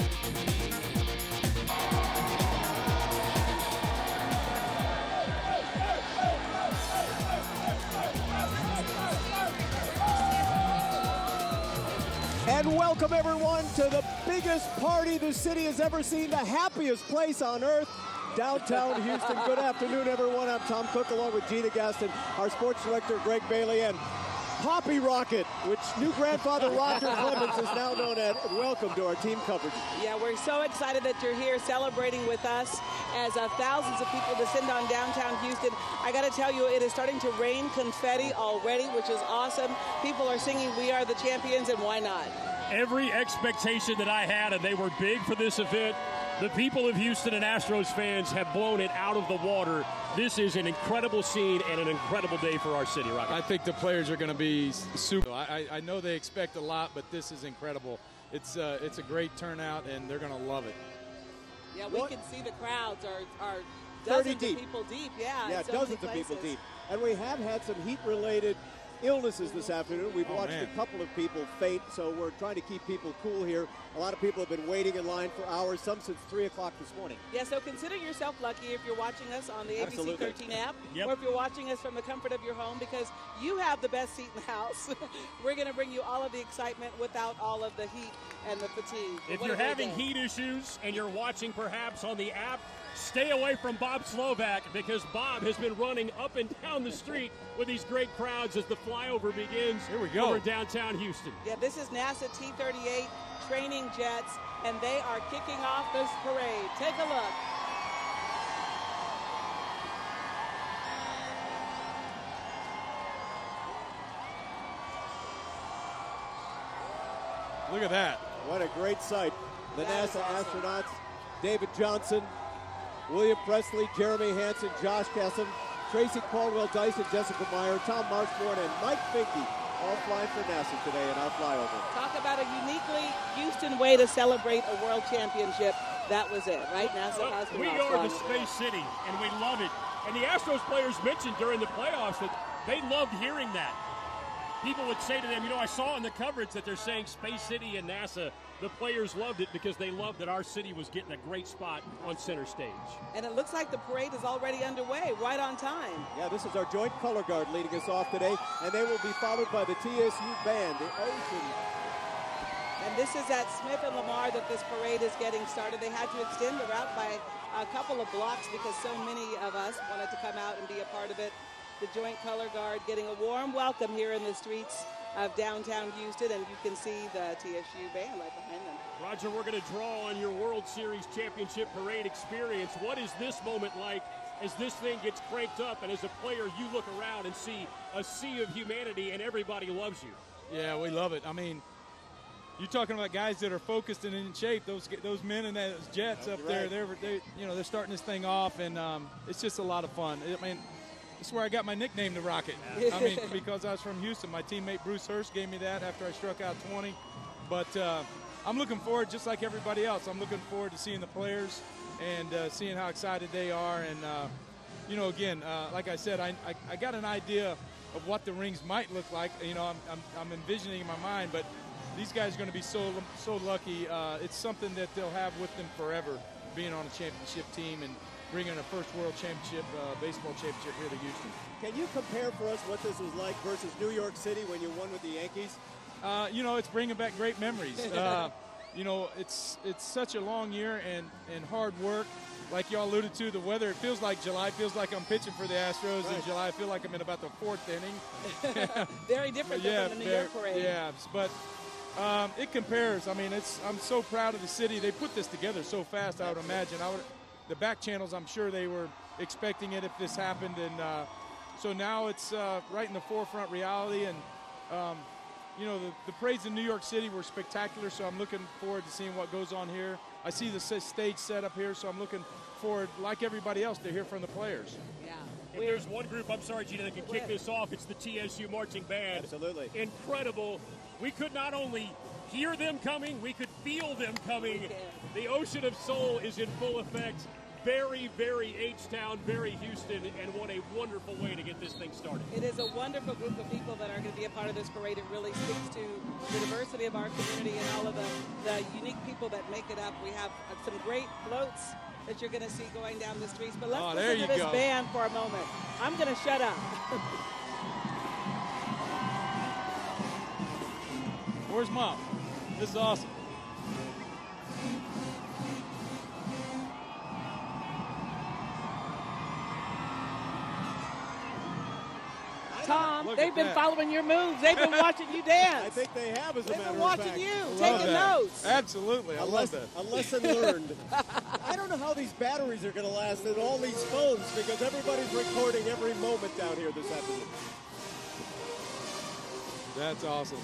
And welcome everyone to the biggest party the city has ever seen, the happiest place on earth, downtown Houston. Good afternoon, everyone. I'm Tom Cook along with Gina Gaston, our sports director, Greg Bailey, and Poppy Rocket, which new grandfather Roger Clemens is now known as. Welcome to our team coverage. Yeah, we're so excited that you're here celebrating with us as thousands of people descend on downtown Houston. I got to tell you, it is starting to rain confetti already, which is awesome. People are singing "We Are the Champions," and why not? Every expectation that I had, and they were big for this event, the people of Houston and Astros fans have blown it out of the water. This is an incredible scene and an incredible day for our city, Rocket. I think the players are going to be super. I know they expect a lot, but this is incredible. It's a great turnout, and they're going to love it. Yeah, we can see the crowds are dozens of people deep. Yeah, so dozens of people deep. And we have had some heat-related illnesses this afternoon. We've watched a couple of people faint, so we're trying to keep people cool here. A lot of people have been waiting in line for hours, some since 3 o'clock this morning. Yeah, so consider yourself lucky if you're watching us on the ABC 13 app, or if you're watching us from the comfort of your home, because you have the best seat in the house. We're going to bring you all of the excitement without all of the heat and the fatigue. If you're having heat issues and you're watching perhaps on the app, stay away from Bob Slovak, because Bob has been running up and down the street with these great crowds as the flyover begins. Here we go. Over downtown Houston. Yeah, this is NASA T-38 training jets, and they are kicking off this parade. Take a look. Look at that. What a great sight. The NASA astronauts, David Johnson, William Presley, Jeremy Hansen, Josh Kessom, Tracy Caldwell Dyson, Jessica Meyer, Tom Marshbourne, and Mike Finke, all flying for NASA today in our flyover. Talk about a uniquely Houston way to celebrate a world championship. That was it, right? NASA astronauts. We are the Space City, and we love it. And the Astros players mentioned during the playoffs that they loved hearing that. people would say to them, you know, I saw in the coverage that they're saying Space City and NASA. The players loved it because they loved that our city was getting a great spot on center stage. And it looks like the parade is already underway, right on time. Yeah, this is our joint color guard leading us off today, and they will be followed by the TSU band, the Ocean. And this is at Smith and Lamar that this parade is getting started. They had to extend the route by a couple of blocks because so many of us wanted to come out and be a part of it. The joint color guard getting a warm welcome here in the streets of downtown Houston, and you can see the TSU band right behind them. Roger, we're going to draw on your World Series championship parade experience. What is this moment like as this thing gets cranked up, and as a player you look around and see a sea of humanity and everybody loves you? Yeah, we love it. I mean, you're talking about guys that are focused and in shape. Those men in those jets up there, they're starting this thing off, and it's just a lot of fun. I mean, that's where I got my nickname, the Rocket. I mean, because I was from Houston. My teammate Bruce Hurst gave me that after I struck out 20. But I'm looking forward, just like everybody else, I'm looking forward to seeing the players and seeing how excited they are. And, you know, again, like I said, I got an idea of what the rings might look like. You know, I'm envisioning in my mind, but these guys are going to be so lucky. It's something that they'll have with them forever, being on a championship team and bringing a first world championship, baseball championship here to Houston. Can you compare for us what this was like versus New York City when you won with the Yankees? You know, it's bringing back great memories. You know, it's such a long year and hard work. Like y'all alluded to, the weather, it feels like July. It feels like I'm pitching for the Astros in July. I feel like I'm in about the 4th inning. Very different than the New York parade. Yeah, but it compares. I mean, I'm so proud of the city. They put this together so fast, I would imagine. The back channels, I'm sure they were expecting it if this happened. And so now it's right in the forefront reality. And, you know, the parades in New York City were spectacular, so I'm looking forward to seeing what goes on here. I see the stage set up here, so I'm looking forward, like everybody else, to hear from the players. Yeah. If there's one group, I'm sorry, Gina, that can kick this off, it's the TSU Marching Band. Absolutely. Incredible. We could not only hear them coming, we could feel them coming. The Ocean of Soul is in full effect. Very, very H-Town, very Houston, and what a wonderful way to get this thing started. It is a wonderful group of people that are going to be a part of this parade. It really speaks to the diversity of our community and all of the unique people that make it up. We have some great floats that you're going to see going down the streets. But let's listen to this band for a moment. I'm going to shut up. Where's Mom? This is awesome. Tom, they've been following your moves. They've been watching you dance. I think they have, as a matter of fact. They've been watching you, taking notes. Absolutely, I love that. A lesson learned. I don't know how these batteries are going to last and all these phones, because everybody's recording every moment down here this afternoon. That's awesome.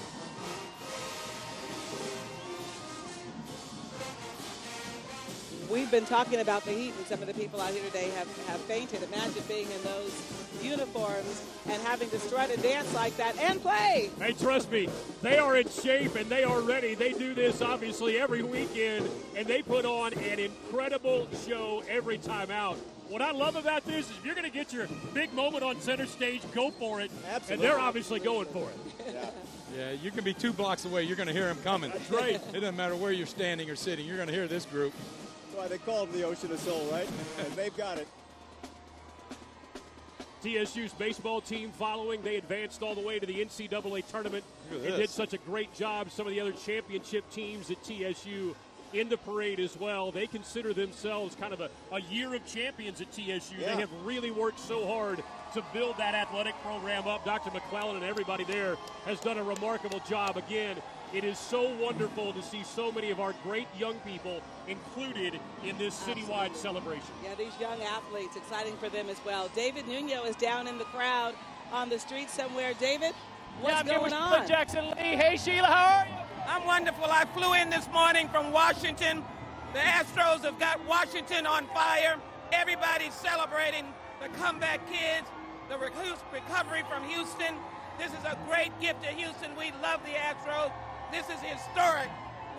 We've been talking about the heat, and some of the people out here today have fainted. Imagine being in those uniforms and having to strut and dance like that and play. Hey, trust me, they are in shape and they are ready. They do this obviously every weekend, and they put on an incredible show every time out. What I love about this is if you're going to get your big moment on center stage, go for it. Absolutely. And they're obviously going for it. Yeah, you can be 2 blocks away. You're going to hear them coming. That's right. It doesn't matter where you're standing or sitting. You're going to hear this group. That's why they call them the Ocean of Soul, right? And they've got it. TSU's baseball team following. They advanced all the way to the NCAA tournament and did such a great job. Some of the other championship teams at TSU in the parade as well. They consider themselves kind of a year of champions at TSU. Yeah. They have really worked so hard to build that athletic program up. Dr. McClellan and everybody there has done a remarkable job. Again, it is so wonderful to see so many of our great young people included in this citywide celebration. Yeah, these young athletes, exciting for them as well. David Nuno is down in the crowd on the street somewhere. David, what's going on? Jackson Lee. Hey, Sheila, how are you? I'm wonderful. I flew in this morning from Washington. The Astros have got Washington on fire. Everybody's celebrating the comeback kids, the recovery from Houston. This is a great gift to Houston. We love the Astros. This is historic.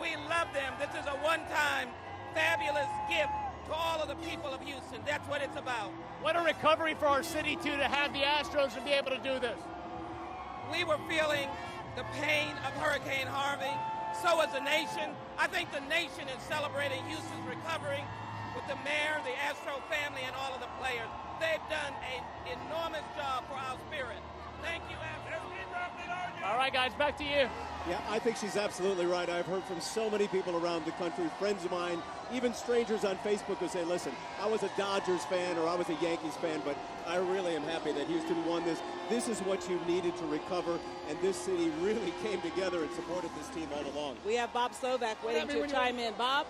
We love them. This is a one-time fabulous gift to all of the people of Houston. That's what it's about. What a recovery for our city, too, to have the Astros and be able to do this. we were feeling the pain of Hurricane Harvey. So as a nation, I think the nation is celebrating Houston's recovery with the mayor, the Astro family, and all of the players. They've done an enormous job for our spirit. Thank you, Astros. All right, guys, back to you. Yeah, I think she's absolutely right. I've heard from so many people around the country, friends of mine, even strangers on Facebook who say, listen, I was a Dodgers fan or I was a Yankees fan, but I really am happy that Houston won this. This is what you needed to recover, and this city really came together and supported this team all along. We have Bob Slovak waiting to chime in. Bob?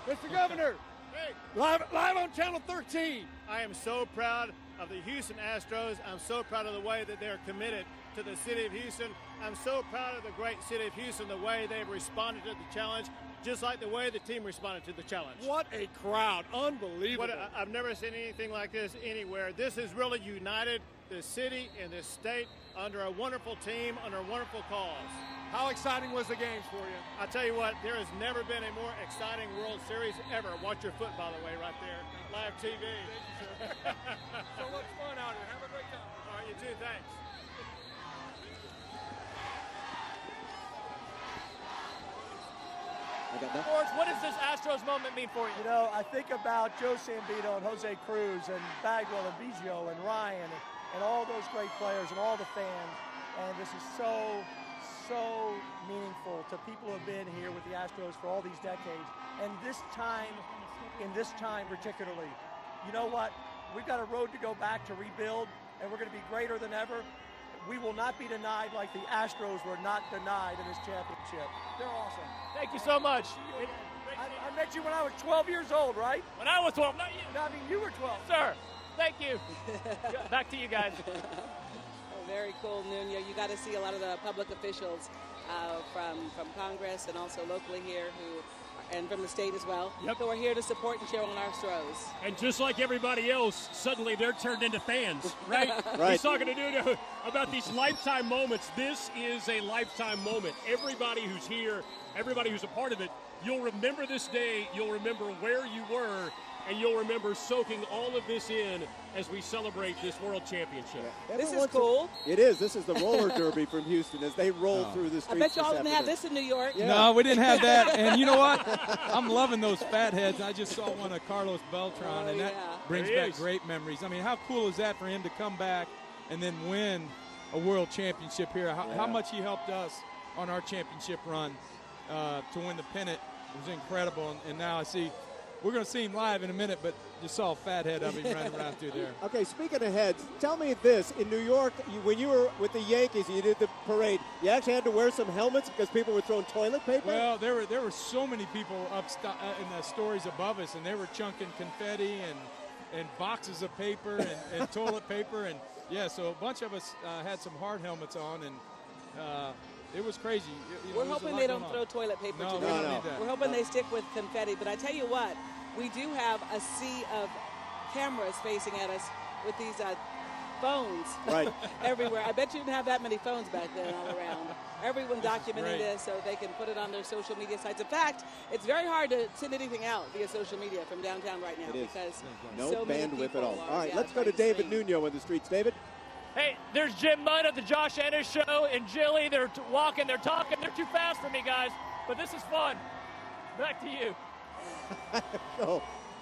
Mr. Governor, hey, live on Channel 13. I am so proud of the Houston Astros. I'm so proud of the way that they're committed to the city of Houston. I'm so proud of the great city of Houston, the way they've responded to the challenge, just like the way the team responded to the challenge. What a crowd. Unbelievable. I've never seen anything like this anywhere. This has really united the city and the state under a wonderful team, under a wonderful cause. How exciting was the games for you? I'll tell you what, there has never been a more exciting World Series ever. Watch your foot, by the way, right there. Live TV. Thank you, sir. So much fun out here. Have a great time. All right, you too. Thanks. George, what does this Astros moment mean for you? You know, I think about Joe Sambito and Jose Cruz and Bagwell and Biggio and Ryan and all those great players and all the fans. And this is so meaningful to people who have been here with the Astros for all these decades. And this time, in this time particularly, you know what? We've got a road to go back to rebuild, and we're going to be greater than ever. We will not be denied like the Astros were not denied in this championship. They're awesome. Thank you so much. I met you when I was 12 years old, right? When I was 12, not you. No, I mean, you were 12. Sir, thank you. Back to you guys. Very cool, Nuno. You got to see a lot of the public officials from Congress and also locally here and from the state as well, who are here to support and cheer on our Astros. And just like everybody else, suddenly they're turned into fans, right? Right. He's talking to Nuno about these lifetime moments. This is a lifetime moment. Everybody who's here, everybody who's a part of it, you'll remember this day, you'll remember where you were, and you'll remember soaking all of this in as we celebrate this World Championship. This is cool. It is. This is the roller derby from Houston as they roll through the streets. I bet you all didn't have this in New York. Yeah. No, we didn't have that. And you know what? I'm loving those fat heads. I just saw one of Carlos Beltran, and that brings back great memories. I mean, how cool is that for him to come back and then win a World Championship here? How much he helped us on our championship run to win the pennant. It was incredible. And now I see – we're going to see him live in a minute, but you saw a fat head of him running around through there. Okay, speaking of heads, tell me this. In New York, when you were with the Yankees, you did the parade, you actually had to wear some helmets because people were throwing toilet paper? Well, there were so many people up in the stories above us, and they were chunking confetti and boxes of paper and toilet paper. And, yeah, so a bunch of us had some hard helmets on, and it was crazy. We're hoping they don't throw toilet paper today. No. We're hoping they stick with confetti. But I tell you what, we do have a sea of cameras facing at us with these phones everywhere. I bet you didn't have that many phones back then all around. Everyone documenting this so they can put it on their social media sites. In fact, it's very hard to send anything out via social media from downtown right now because no so many bandwidth at all. are, All right, let's go to David Nuno in the streets. David? Hey, there's Jim Mudd at the Josh Ennis show and Jilly. They're walking, they're talking. They're too fast for me, guys. But this is fun. Back to you.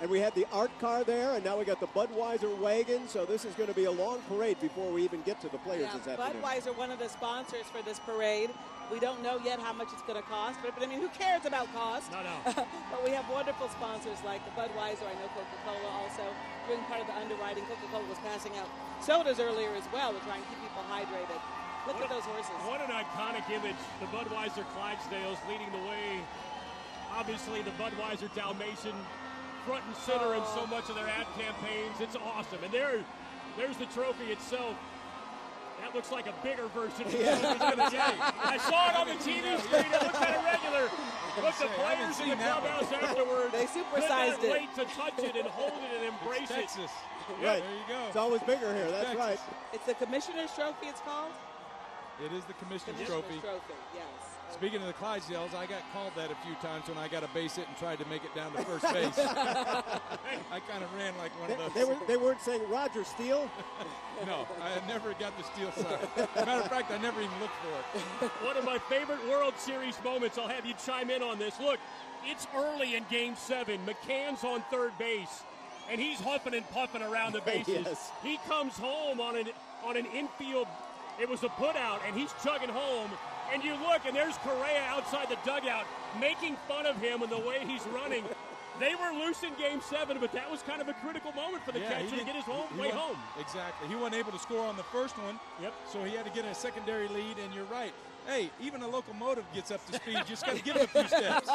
And we had the art car there, and now we got the Budweiser wagon. So this is going to be a long parade before we even get to the players this afternoon. Budweiser, one of the sponsors for this parade. We don't know yet how much it's going to cost, but I mean, who cares about cost? No. But we have wonderful sponsors like the Budweiser. I know Coca-Cola also doing part of the underwriting. Coca-Cola was passing out sodas earlier as well to try and keep people hydrated. Look at those horses. What an iconic image. The Budweiser Clydesdales leading the way. Obviously, the Budweiser Dalmatian front and center in so much of their ad campaigns. It's awesome. And there's the trophy itself. That looks like a bigger version of the trophy. I saw it on the TV screen. It looked kind of regular. But the players in the clubhouse afterwards they supersized couldn't wait to touch it and hold it and embrace it. Texas. Right. There you go. It's always bigger here. That's Texas. right. It's the Commissioner's Trophy, it's called? It is the Commissioner's Trophy, Trophy. yes. Speaking of the Clydesdales, I got called that a few times when I got a base hit and tried to make it down to first base. I kind of ran like one of those. They weren't saying Roger Steele? No, I never got the Steele sign. As a matter of fact, I never even looked for it. One of my favorite World Series moments, I'll have you chime in on this. Look, it's early in Game 7. McCann's on third base, and he's huffing and puffing around the bases. Yes. He comes home on an infield. It was a putout, and he's chugging home. And you look, and there's Correa outside the dugout making fun of him and the way he's running. They were loose in Game 7, but that was kind of a critical moment for the catcher to get his way home. Exactly. He wasn't able to score on the first one. Yep. So he had to get a secondary lead, and you're right. Hey, even a locomotive gets up to speed. You just got to give it a few steps.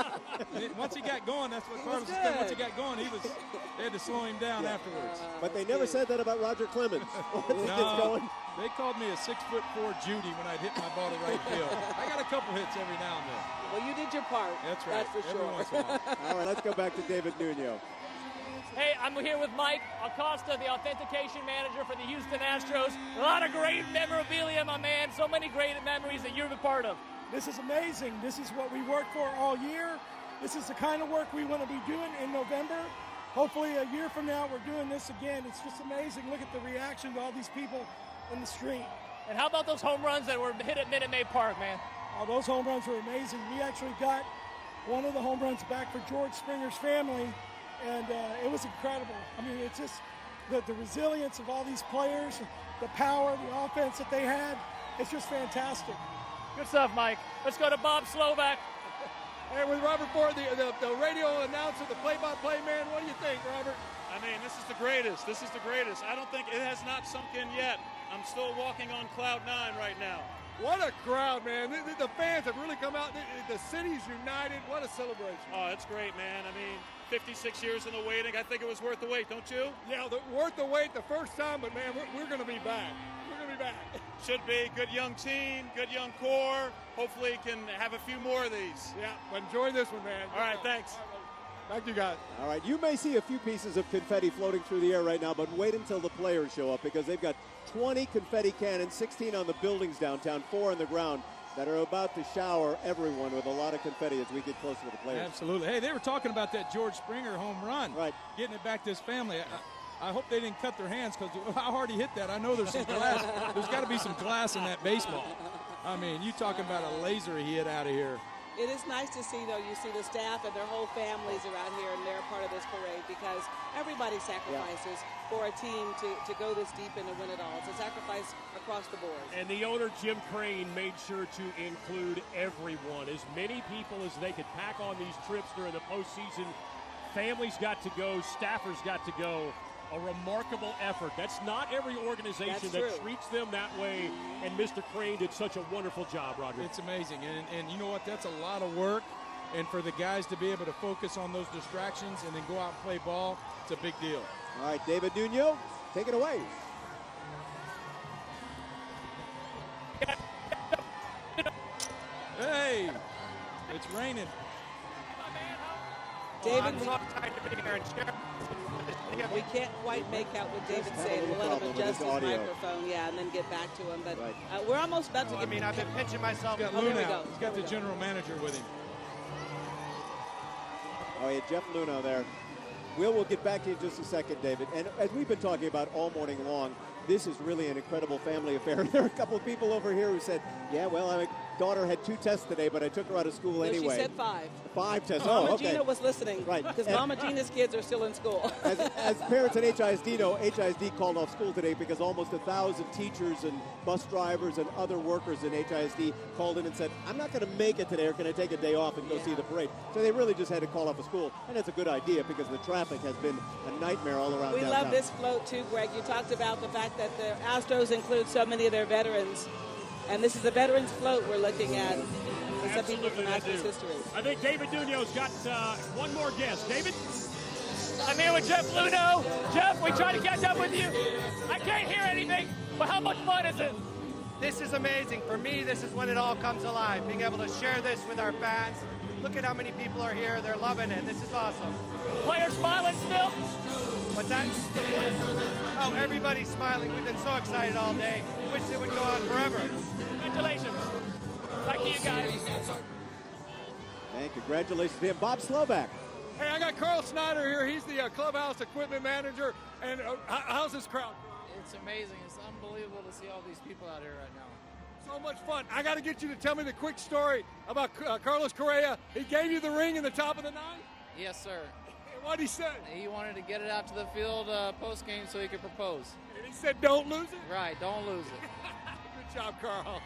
Once he got going, that's what Carlos said. Once he got going, they had to slow him down afterwards. But they never said that about Roger Clemens. Once he gets going. They called me a 6'4" Judy when I'd hit my ball to right field. I got a couple hits every now and then. Well, you did your part. That's right. That's for every sure. Once in a while. All right, let's go back to David Nuno. Hey, I'm here with Mike Acosta, the authentication manager for the Houston Astros. A lot of great memorabilia, my man. So many great memories that you're a part of. This is amazing. This is what we worked for all year. This is the kind of work we want to be doing in November. Hopefully a year from now we're doing this again. It's just amazing. Look at the reaction to all these people in the street. And how about those home runs that were hit at Minute Maid Park, man? Oh, those home runs were amazing. We actually got one of the home runs back for George Springer's family, and it was incredible. I mean, it's just the resilience of all these players, the power, the offense that they had. It's just fantastic. Good stuff, Mike. Let's go to Bob Slovak. Hey, with Robert Ford, the radio announcer, the play-by-play man, what do you think, Robert? I mean, this is the greatest. This is the greatest. I don't think it has not sunk in yet. I'm still walking on cloud 9 right now. What a crowd, man. The fans have really come out. The city's united. What a celebration. Oh, it's great, man. I mean, 56 years in the waiting. I think it was worth the wait, don't you? Yeah, worth the wait the first time, but, man, we're going to be back. We're going to be back. Should be. Good young team, good young core. Hopefully can have a few more of these. Yeah, but enjoy this one, man. All right, thanks. Thank you, guys. All right, you may see a few pieces of confetti floating through the air right now, but wait until the players show up because they've got 20 confetti cannons, 16 on the buildings downtown, 4 on the ground, that are about to shower everyone with a lot of confetti as we get closer to the players. Absolutely. Hey, they were talking about that George Springer home run. Right. Getting it back to his family. I hope they didn't cut their hands because how hard he hit that. I know there's some glass. There's got to be some glass in that baseball. I mean, you talking about a laser he hit out of here. It is nice to see, though, you see the staff and their whole families around here, and they're part of this parade because everybody sacrifices for a team to go this deep and to win it all. It's a sacrifice across the board. And the owner, Jim Crane, made sure to include everyone, as many people as they could pack on these trips during the postseason. Families got to go, staffers got to go. A remarkable effort. That's not every organization that treats them that way, and Mr. Crane did such a wonderful job, Roger. It's amazing, and you know what? That's a lot of work, and for the guys to be able to focus on those distractions and then go out and play ball, it's a big deal. All right, David Nuno, take it away. Hey, it's raining. David, we can't quite make out what David's saying. We'll let him adjust his microphone, and then get back to him. But we're almost about to get. I mean, I've been pinching myself. He's got Luna out. He's got the general manager with him. Oh, yeah, Jeff Luna there. We'll get back to you in just a second, David. And as we've been talking about all morning long, this is really an incredible family affair. There are a couple of people over here who said, yeah, well, my daughter had 2 tests today, but I took her out of school anyway. She said 5. 5 tests. Mama okay. Gina was listening. Right. Because Mama Gina's kids are still in school. As parents at HISD know, HISD called off school today because almost 1,000 teachers and bus drivers and other workers in HISD called in and said, I'm not going to make it today, or can I take a day off and go see the parade? So they really just had to call off a school. And that's a good idea because the traffic has been a nightmare all around We downtown. love this float too, Greg. You talked about the fact that the Astros include so many of their veterans. And this is the veterans float we're looking at. Some people from Astros history. I think David Nuno's got one more guest. David? I'm here with Jeff Luno. Jeff, we tried to catch up with you. I can't hear anything, but how much fun is it? This is amazing. For me, this is when it all comes alive, being able to share this with our fans. Look at how many people are here. They're loving it. This is awesome. Players smiling still? What's that? Oh, everybody's smiling. We've been so excited all day. Wish it would go on forever. Congratulations. Back to you guys. And congratulations to him. Bob Slovak. Hey, I got Carl Snyder here. He's the clubhouse equipment manager. And how's this crowd? It's amazing. It's unbelievable to see all these people out here right now. So much fun. I got to get you to tell me the quick story about Carlos Correa. He gave you the ring in the top of the ninth? Yes, sir. What'd he say? He wanted to get it out to the field post-game so he could propose. And he said, don't lose it? Right, don't lose it. Good job, Carl.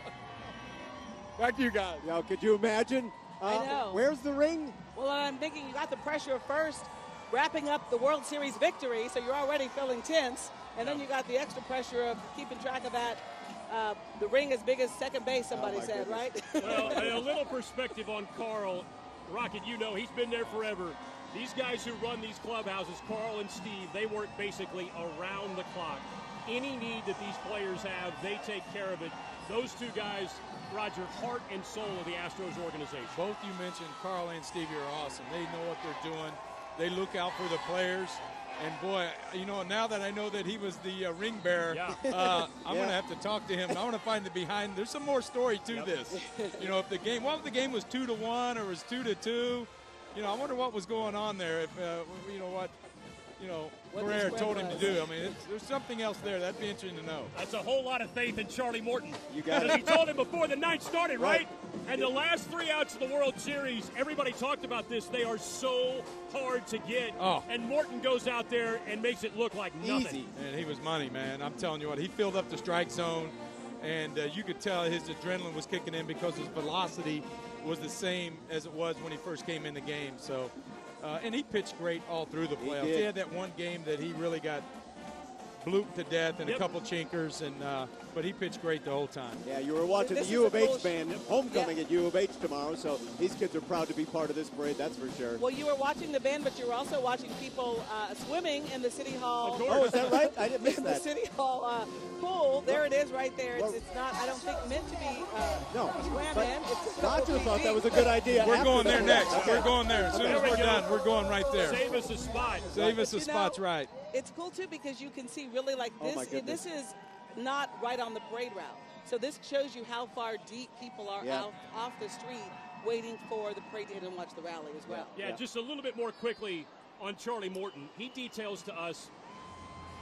Back to you guys. Yo, could you imagine? I know. Where's the ring? Well, I'm thinking you got the pressure first, wrapping up the World Series victory, so you're already feeling tense. And then you got the extra pressure of keeping track of that. The ring as big as second base, somebody said, right? Well, a little perspective on Carl. Rocket, you know, he's been there forever. These guys who run these clubhouses, Carl and Steve, they work basically around the clock. Any need that these players have, they take care of it. Those two guys, Roger, heart and soul of the Astros organization. Both you mentioned, Carl and Stevie, are awesome. They know what they're doing. They look out for the players. And boy, you know, now that I know that he was the ring bearer, I'm going to have to talk to him. I want to find the behind. There's some more story to this. You know, if the game, what if the game was 2-1 or was 2-2? You know, I wonder what was going on there. If you know what Correa told him to do. I mean, there's something else there. That'd be interesting to know. That's a whole lot of faith in Charlie Morton. You got it. He told him before the ninth started, right? And the last 3 outs of the World Series, everybody talked about this. They are so hard to get. Oh. And Morton goes out there and makes it look like nothing. Easy. And he was money, man. I'm telling you what, he filled up the strike zone, and you could tell his adrenaline was kicking in because his velocity was the same as it was when he first came in the game. So, and he pitched great all through the playoffs. He had that one game that he really got blooped to death and a couple chinkers, and but he pitched great the whole time. Yeah, you were watching the U of H band homecoming at U of H tomorrow, so these kids are proud to be part of this parade, that's for sure. Well, you were watching the band, but you were also watching people swimming in the City Hall. Oh, is that right? I didn't miss in that. the City Hall pool. There it is right there. It's not, I don't think, meant to be swam in. Roger thought that was a good idea. We're going there next. Okay. We're going there. As soon as we're done, we're going right there. Save us a spot. Save us a spot's right. It's cool, too, because you can see really like this. This is not right on the parade route. So this shows you how far deep people are out off the street waiting for the parade to hit and watch the rally as well. Yeah, just a little bit more quickly on Charlie Morton. He details to us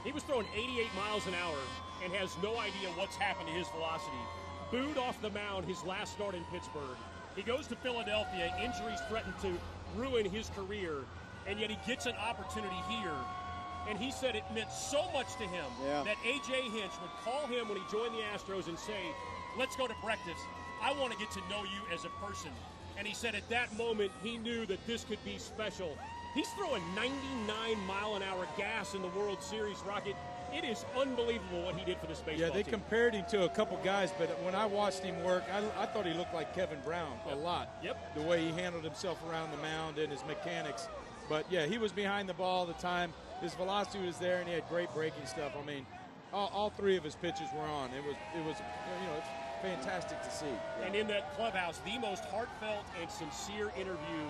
he was throwing 88 miles an hour and has no idea what's happened to his velocity. Booed off the mound his last start in Pittsburgh. He goes to Philadelphia. Injuries threaten to ruin his career, and yet he gets an opportunity here. And he said it meant so much to him that A.J. Hinch would call him when he joined the Astros and say, let's go to breakfast. I want to get to know you as a person. And he said at that moment he knew that this could be special. He's throwing 99-mile-an-hour gas in the World Series, Rocket. It is unbelievable what he did for this baseball team. Yeah, they compared him to a couple guys, but when I watched him work, I thought he looked like Kevin Brown a lot. Yep. The way he handled himself around the mound and his mechanics. But, yeah, he was behind the ball all the time. His velocity was there, and he had great breaking stuff. I mean, all three of his pitches were on. It was it's fantastic to see. And in that clubhouse, the most heartfelt and sincere interview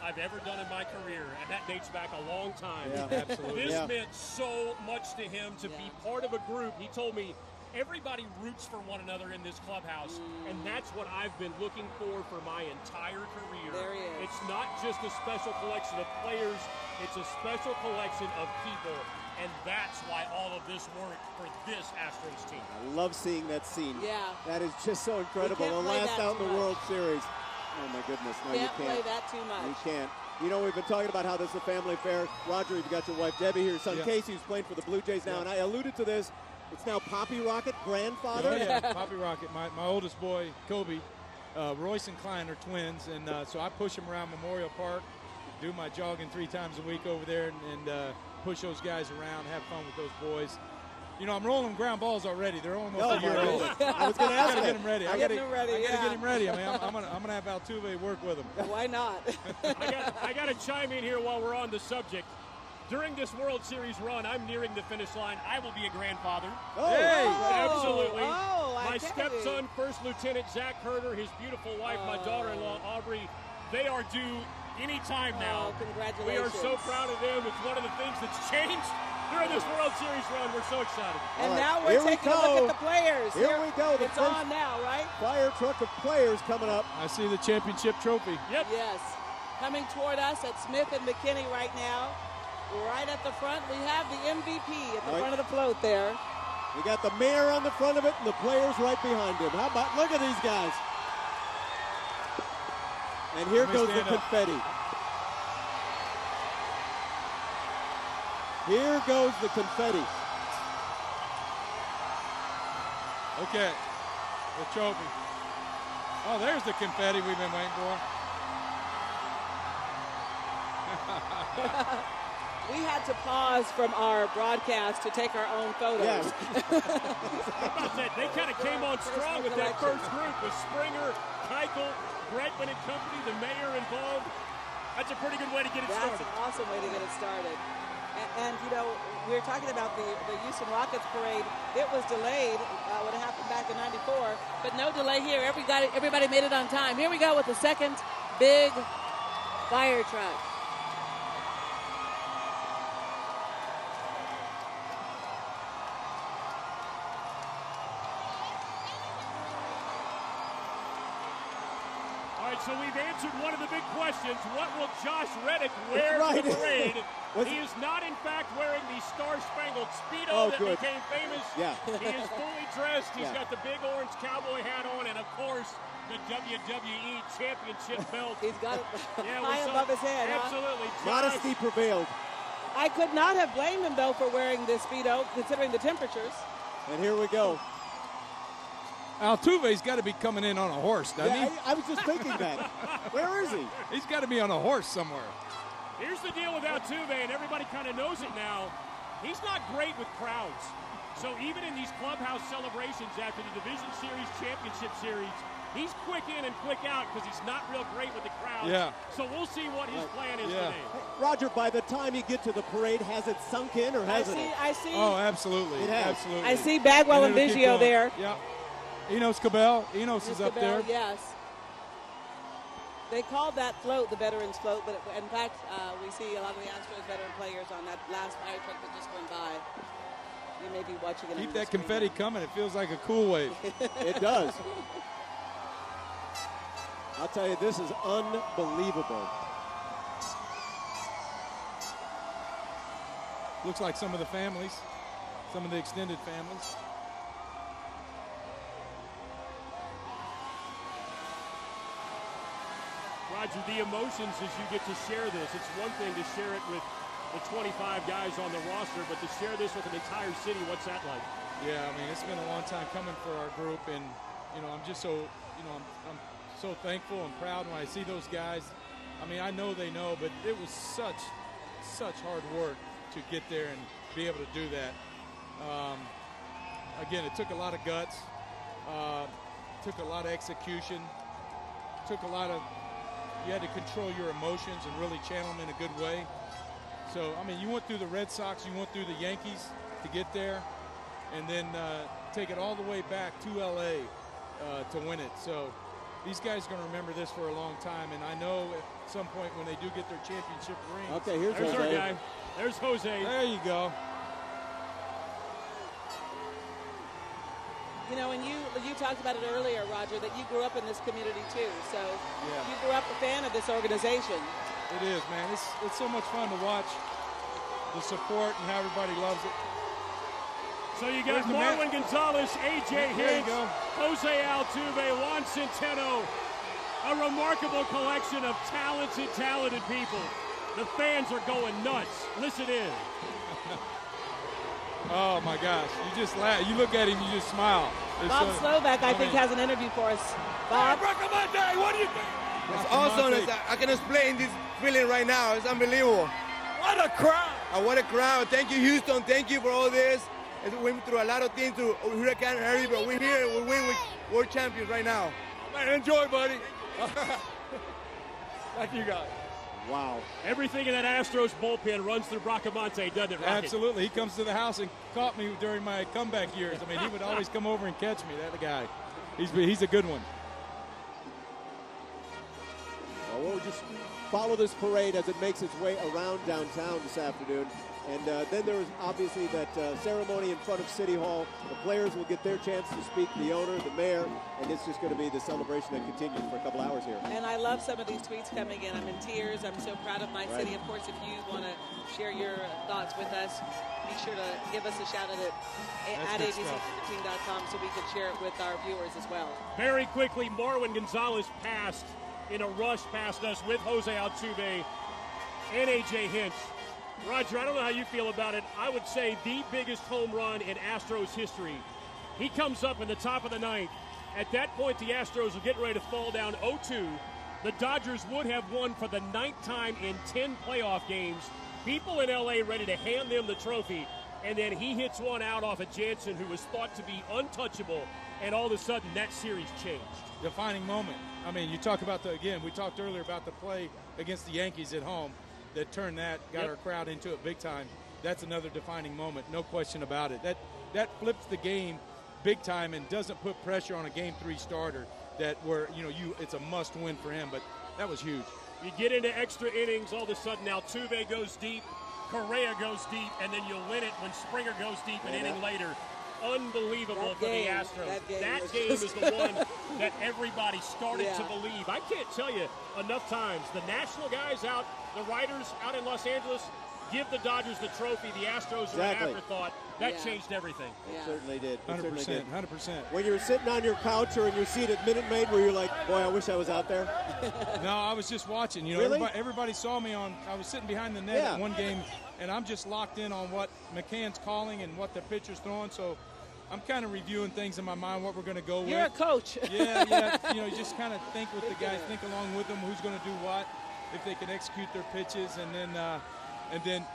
I've ever done in my career, and that dates back a long time. Yeah, absolutely. This meant so much to him to be part of a group. He told me everybody roots for one another in this clubhouse, and that's what I've been looking for my entire career. There he is. It's not just a special collection of players, it's a special collection of people, and that's why all of this worked for this Astros team. I love seeing that scene. Yeah. That is just so incredible. The last out in the World Series. Oh, my goodness. No, you can't. Play that too much. You can't. You know, we've been talking about how this is a family affair. Roger, you've got your wife, Debbie, here. Your son, Casey, who's playing for the Blue Jays now. And I alluded to this. It's now Poppy Rocket, grandfather. Oh, yeah, Poppy Rocket. My oldest boy, Kobe, Royce and Klein are twins. And so I push him around Memorial Park, do my jogging 3 times a week over there, and push those guys around, have fun with those boys. You know, I'm rolling ground balls already. They're almost a year old. I was going to ask I got to get them ready. I got to get him ready. I mean, I'm gonna have Altuve work with him. Why not? I got to chime in here while we're on the subject. During this World Series run, I'm nearing the finish line. I will be a grandfather. Oh, hey, absolutely. Oh, my stepson, First Lieutenant Zach Herder, his beautiful wife, my daughter-in-law, Aubrey, they are due any time now. Congratulations. We are so proud of them. It's one of the things that's changed during this World Series run. We're so excited. And now we're taking a look at the players. Here we go. It's on now, right? Fire truck of players coming up. I see the championship trophy. Yep. Yes. Coming toward us at Smith and McKinney right now. Right at the front, we have the MVP at the front of the float there. We got the mayor on the front of it and the players right behind him. How about, look at these guys. And here goes the confetti. Here goes the confetti. Okay, the trophy. Oh, there's the confetti we've been waiting for. We had to pause from our broadcast to take our own photos. Yes. They kind of came on strong with that first group with Springer, Keuchel, Bregman and company, the mayor involved. That's a pretty good way to get it started. That's an awesome way to get it started. And you know, we were talking about the Houston Rockets parade. It was delayed when it happened back in '94, but no delay here. Everybody made it on time. Here we go with the second big fire truck. All right, so we've answered one of the big questions. What will Josh Reddick wear to the parade? He is not, in fact, wearing the Star-Spangled Speedo that became famous. Yeah. He is fully dressed. He's got the big orange cowboy hat on, and, of course, the WWE Championship belt. He's got it high above his head. Absolutely. Modesty prevailed. I could not have blamed him, though, for wearing this Speedo, considering the temperatures. And here we go. Altuve's got to be coming in on a horse, doesn't he? I was just thinking that. Where is he? He's got to be on a horse somewhere. Here's the deal with Altuve, and everybody kind of knows it now. He's not great with crowds. So even in these clubhouse celebrations after the Division Series, Championship Series, he's quick in and quick out because he's not real great with the crowd. Yeah. So we'll see what his plan is today. Roger, by the time you get to the parade, has it sunk in or hasn't it? I see. Oh, absolutely. It has. Absolutely. I see Bagwell and Biggio there. Yeah. Enos Cabell. Enos is up there. Yes. They called that float the Veterans Float, but in fact, we see a lot of the Astros veteran players on that last fire truck that just went by. You may be watching it. Keep that confetti coming. It feels like a cool wave. It does. I'll tell you, this is unbelievable. Looks like some of the families, some of the extended families. Roger, the emotions as you get to share this, it's one thing to share it with the 25 guys on the roster, but to share this with an entire city, what's that like? Yeah, I mean, it's been a long time coming for our group, and, you know, I'm just so, you know, I'm so thankful and proud when I see those guys. I mean, I know they know, but it was such hard work to get there and be able to do that. Again, it took a lot of guts, took a lot of execution, took a lot of, you had to control your emotions and really channel them in a good way. So, I mean, you went through the Red Sox, you went through the Yankees to get there, and then take it all the way back to L.A. To win it. So these guys are going to remember this for a long time, and I know at some point when they do get their championship ring. Okay, here's There's Jose. our guy. There's Jose. There you go. You know, and you talked about it earlier, Roger, that you grew up in this community too. So you grew up a fan of this organization. It is, man. It's so much fun to watch the support and how everybody loves it. So you got Marwin Gonzalez, A.J. Hinch, Jose Altuve, Juan Centeno, a remarkable collection of talented people. The fans are going nuts. Listen in. Oh my gosh, you just laugh. You look at him, you just smile. Bob Slovak, I think, has an interview for us. Bob? Hey, what do you think? It's awesome. I can explain this feeling right now. It's unbelievable. What a crowd. What a crowd. Thank you, Houston. Thank you for all this. We went through a lot of things through Hurricane Harry, but we're here. We win with world champions right now. Man, enjoy, buddy. Thank you, guys. Wow. Everything in that Astros bullpen runs through Bracamonte, doesn't it, Rocket? Absolutely. He comes to the house and caught me during my comeback years. I mean, he would always come over and catch me. That guy. He's a good one. Well, we'll just follow this parade as it makes its way around downtown this afternoon. And then there is obviously that ceremony in front of City Hall. The players will get their chance to speak, the owner, the mayor, and it's just going to be the celebration that continues for a couple hours here. And I love some of these tweets coming in. I'm in tears. I'm so proud of my city. Of course, if you want to share your thoughts with us, be sure to give us a shout out at abc13.com so we can share it with our viewers as well. Very quickly, Marwin Gonzalez passed in a rush past us with Jose Altuve and A.J. Hinch. Roger, I don't know how you feel about it. I would say the biggest home run in Astros history. He comes up in the top of the ninth. At that point, the Astros are getting ready to fall down 0-2. The Dodgers would have won for the 9th time in 10 playoff games. People in L.A. ready to hand them the trophy. And then he hits one out off of Jansen, who was thought to be untouchable. And all of a sudden, that series changed. Defining moment. I mean, you talk about we talked earlier about the play against the Yankees at home that turned that, got our crowd into it big time. That's another defining moment, no question about it. That flips the game big time and doesn't put pressure on a Game 3 starter it's a must win for him, but that was huge. You get into extra innings, all of a sudden Altuve goes deep, Correa goes deep, and then you'll win it when Springer goes deep an inning later. Unbelievable for the Astros. That game is the one that everybody started to believe. I can't tell you enough times. The national guys out, the writers out in Los Angeles, give the Dodgers the trophy. The Astros are an afterthought. That changed everything. It certainly did. 100%. When you're sitting on your couch or in your seat at Minute Maid, where you're like, boy, I wish I was out there? No, I was just watching. Really? Everybody saw me I was sitting behind the net at one game, and I'm just locked in on what McCann's calling and what the pitcher's throwing. So I'm kind of reviewing things in my mind, what we're going to go with. You're a coach. Yeah. You just kind of think with the guys, think along with them, who's going to do what, if they can execute their pitches, and then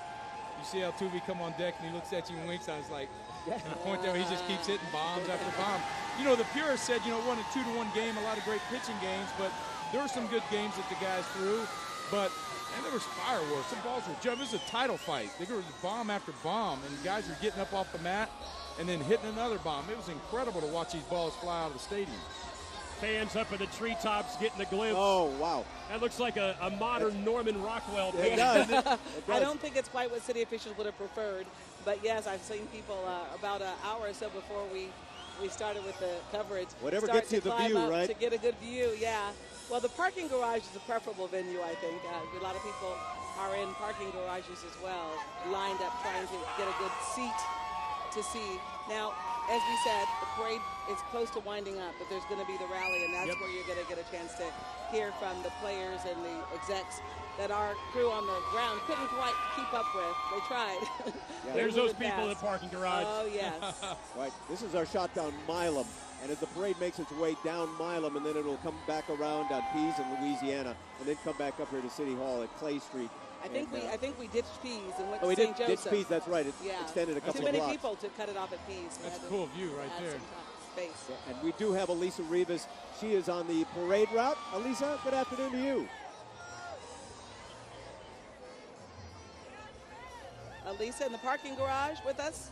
you see Altuve come on deck and he looks at you and winks. I was like, and the point there, he just keeps hitting bombs after bomb. The purists said, it wasn't a 2-1 game, a lot of great pitching games, but there were some good games that the guys threw. And there was fireworks. Some balls were jumping. It was a title fight. There was bomb after bomb, and the guys were getting up off the mat and then hitting another bomb. It was incredible to watch these balls fly out of the stadium. Fans up in the treetops getting a glimpse. Oh, wow. That looks like a modern Norman Rockwell. It does. I don't think it's quite what city officials would have preferred. But, yes, I've seen people about an hour or so before we started with the coverage. Whatever gets you the view, right? To get a good view, yeah. Well, the parking garage is a preferable venue, I think. A lot of people are in parking garages as well, lined up trying to get a good seat to see. Now, as we said, the parade is close to winding up, but there's going to be the rally, and that's where you're going to get a chance to hear from the players and the execs that our crew on the ground couldn't quite keep up with. They tried. There's those people in the parking garage. Oh, yes. Right. This is our shot down Milam. And as the parade makes its way down Milam, and then it'll come back around on Pease in Louisiana, and then come back up here to City Hall at Clay Street. I think we ditched Pease and went to St. Joseph. Ditched Pease, that's right. It extended a couple of blocks. Too many people to cut it off at Pease. That's a cool view right there. Space. Yeah, and we do have Elisa Rivas. She is on the parade route. Elisa, good afternoon to you. Elisa in the parking garage with us.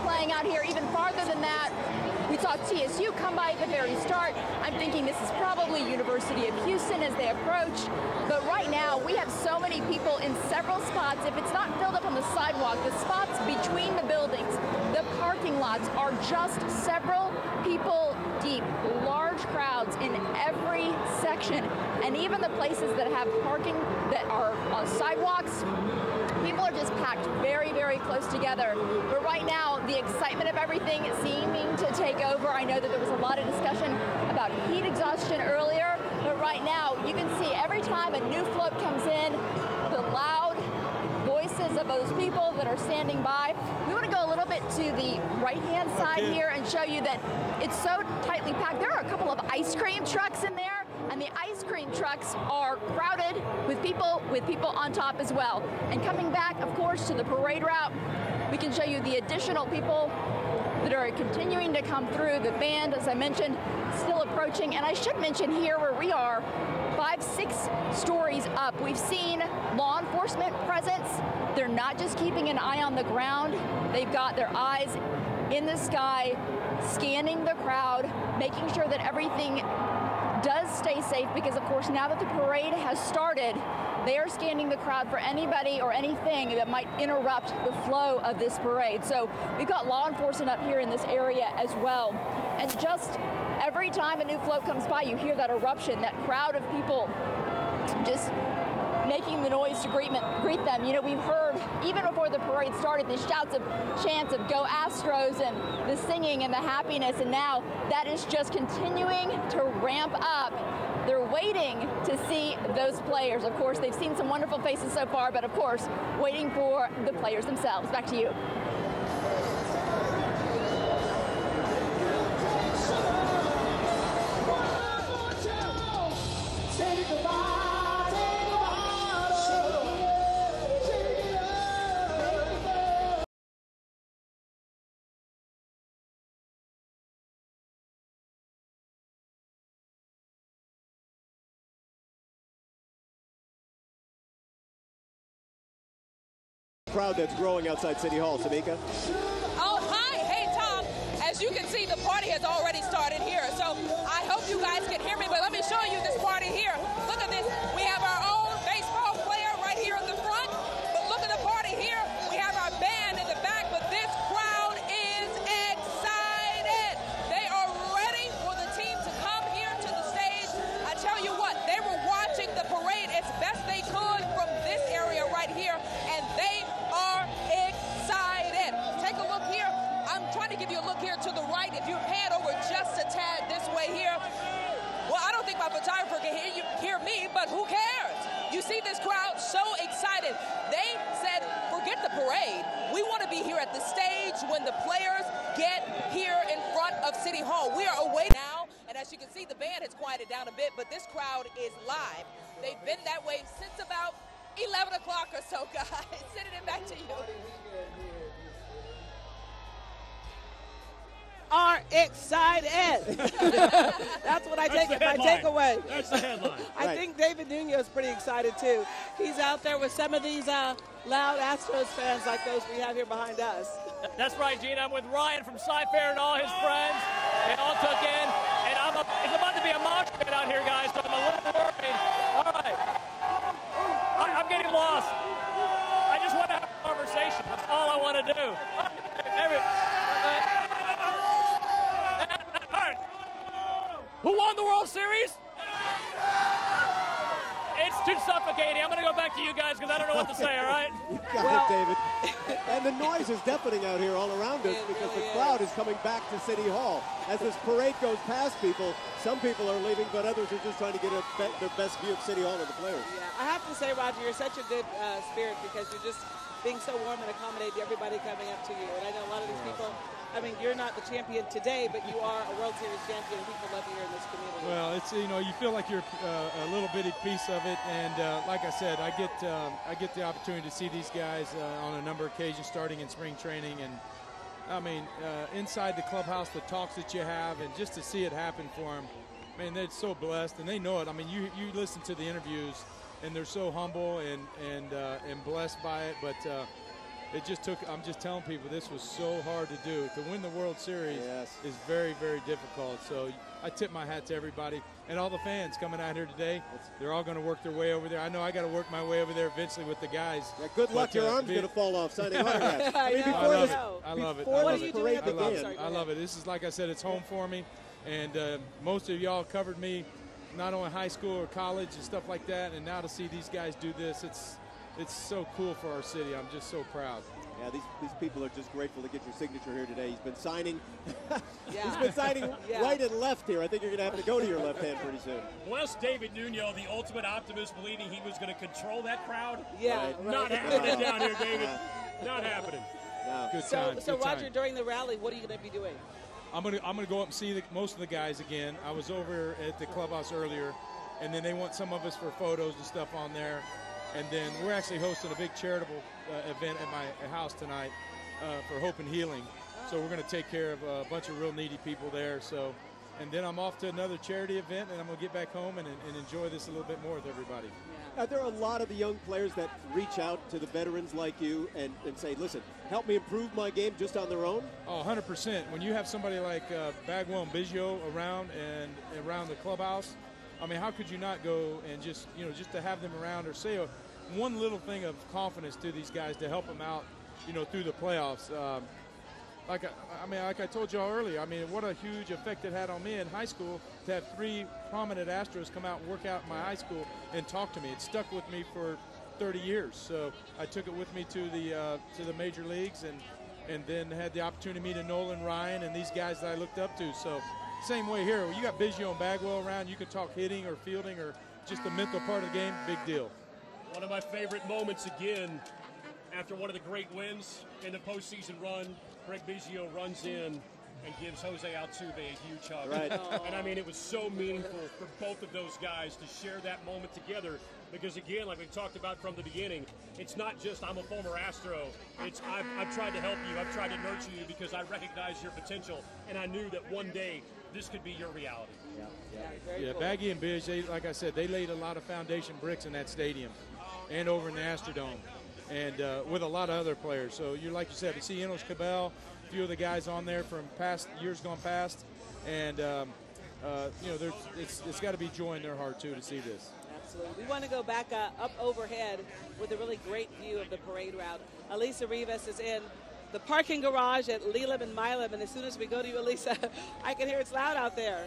Playing out here even farther than that. We saw TSU come by at the very start. I'm thinking this is probably University of Houston as they approach. But right now, we have so many people in several spots. If it's not filled up on the sidewalk, the spots between the buildings, The parking lots are just several people deep, large crowds in every section, and even the places that have parking that are on sidewalks, people are just packed very, very close together. But right now, the excitement of everything is seeming to take over. I know that there was a lot of discussion about heat exhaustion earlier, but right now, you can see every time a new float comes in, the loud voices of those people that are standing by. We want to go a little bit to the right-hand side here and show you that it's so tightly packed. There are a couple of ice cream trucks in there, and the ice cream trucks are crowded with people on top as well. And coming back, of course, to the parade route, we can show you the additional people that are continuing to come through. The band, as I mentioned, still approaching. And I should mention here where we are, 5-6 stories up, we've seen law enforcement presence. They're not just keeping an eye on the ground. They've got their eyes in the sky, scanning the crowd, making sure that everything does stay safe, because of course now that the parade has started, they are scanning the crowd for anybody or anything that might interrupt the flow of this parade. So we've got law enforcement up here in this area as well. And just every time a new float comes by, you hear that eruption, that crowd of people just making the noise to greet them. You know, we've heard, even before the parade started, the shouts of chants of "Go Astros" and the singing and the happiness, and now that is just continuing to ramp up. They're waiting to see those players. Of course, they've seen some wonderful faces so far, but of course, waiting for the players themselves. Back to you. Crowd that's growing outside City Hall. Samika? Oh, hi. Hey, Tom. As you can see, the party has already started here. So I hope you guys can hear me, but let me show you this party here. Look at this. We have our own baseball player right here in the front. But look at the party here. We have our band in the back, but this crowd is excited. They are ready for the team to come here to the stage. I tell you what, they were watching the parade as best they could from this area right here, and they are excited. Take a look here. I'm trying to give you a look here to the right. If you pan over just a tad this way here, well, I don't think my photographer can hear me, but who cares? You see this crowd so excited. They said, forget the parade. We want to be here at the stage when the players get here in front of City Hall. We are away now, and as you can see, the band has quieted down a bit, but this crowd is live. They've been that way since about 11 o'clock or so, guys. Sending it back to you. Are excited. That's what I take it. My takeaway. That's the headline. I think David Nuno is pretty excited too. He's out there with some of these loud Astros fans like those we have here behind us. That's right, Gina. I'm with Ryan from Cy-Fair and all his friends. They all took in, and it's about to be a mosh pit out here, guys, so I'm a little worried. All right. I'm getting lost. I just want to have a conversation. That's all I want to do. All right. Who won the World Series? It's too suffocating. I'm going to go back to you guys because I don't know what to say, all right? You got it, David. And the noise is deafening out here all around us because the crowd is coming back to City Hall. As this parade goes past people, some people are leaving, but others are just trying to get their best view of City Hall and the players. Yeah, I have to say, Roger, you're such a good spirit because you're just being so warm and accommodating to everybody coming up to you. And I know a lot of these people, I mean, you're not the champion today, but you are a World Series champion, and people love you here in this community. Well, it's, you know, you feel like you're a little bitty piece of it, and like I said, I get the opportunity to see these guys on a number of occasions, starting in spring training, and I mean, inside the clubhouse, the talks that you have, and just to see it happen for them, man, they're so blessed, and they know it. I mean, you listen to the interviews, and they're so humble and blessed by it, but. It just took, I'm just telling people, this was so hard to do. To win the World Series is very, very difficult. So I tip my hat to everybody and all the fans coming out here today. They're all going to work their way over there. I know I got to work my way over there eventually with the guys. Yeah, good luck. Your arm's going to fall off signing autographs. I love it. I love it. This is, like I said, it's home for me. And most of y'all covered me, not only high school or college and stuff like that. And now to see these guys do this, it's so cool for our city. I'm just so proud. Yeah, these people are just grateful to get your signature here today. He's been signing. He's been signing right and left here. I think you're going to have to go to your left hand pretty soon. Bless David Nuno, the ultimate optimist, believing he was going to control that crowd. Yeah, right. Not happening down here, David. Not happening. No. Good time. So Roger, during the rally, what are you going to be doing? I'm gonna go up and see most of the guys again. I was over at the clubhouse earlier, and then they want some of us for photos and stuff on there. And then we're actually hosting a big charitable event at my house tonight for Hope and Healing. So we're going to take care of a bunch of real needy people there. So, and then I'm off to another charity event, and I'm going to get back home and enjoy this a little bit more with everybody. There are a lot of the young players that reach out to the veterans like you and say, listen, help me improve my game just on their own? Oh, 100%. When you have somebody like Bagwell and Biggio around the clubhouse, I mean, how could you not go and just to have them around or say one little thing of confidence to these guys to help them out, through the playoffs. Like I told y'all earlier, I mean, what a huge effect it had on me in high school to have 3 prominent Astros come out and work out in my high school and talk to me. It stuck with me for 30 years. So I took it with me to the major leagues and then had the opportunity to meet Nolan Ryan and these guys that I looked up to. So same way here. When you got Biggio and Bagwell around, you can talk hitting or fielding or just the mental part of the game. Big deal. One of my favorite moments again, after one of the great wins in the postseason run, Greg Biggio runs in and gives Jose Altuve a huge hug. Right. And I mean, it was so meaningful for both of those guys to share that moment together. Because again, like we talked about from the beginning, it's not just I'm a former Astro. It's I've tried to help you. I've tried to nurture you because I recognize your potential, and I knew that one day this could be your reality. Yeah, cool. Baggy and Bish, like I said, they laid a lot of foundation bricks in that stadium and over in the Astrodome, and with a lot of other players. So like you said, to see Enos Cabell, a few of the guys on there from past years gone past, and it's got to be joy in their heart too to see this. Absolutely. We want to go back up overhead with a really great view of the parade route. Elisa Rivas is in the parking garage at Leland and Milam, and as soon as we go to you, Elisa, I can hear it's loud out there.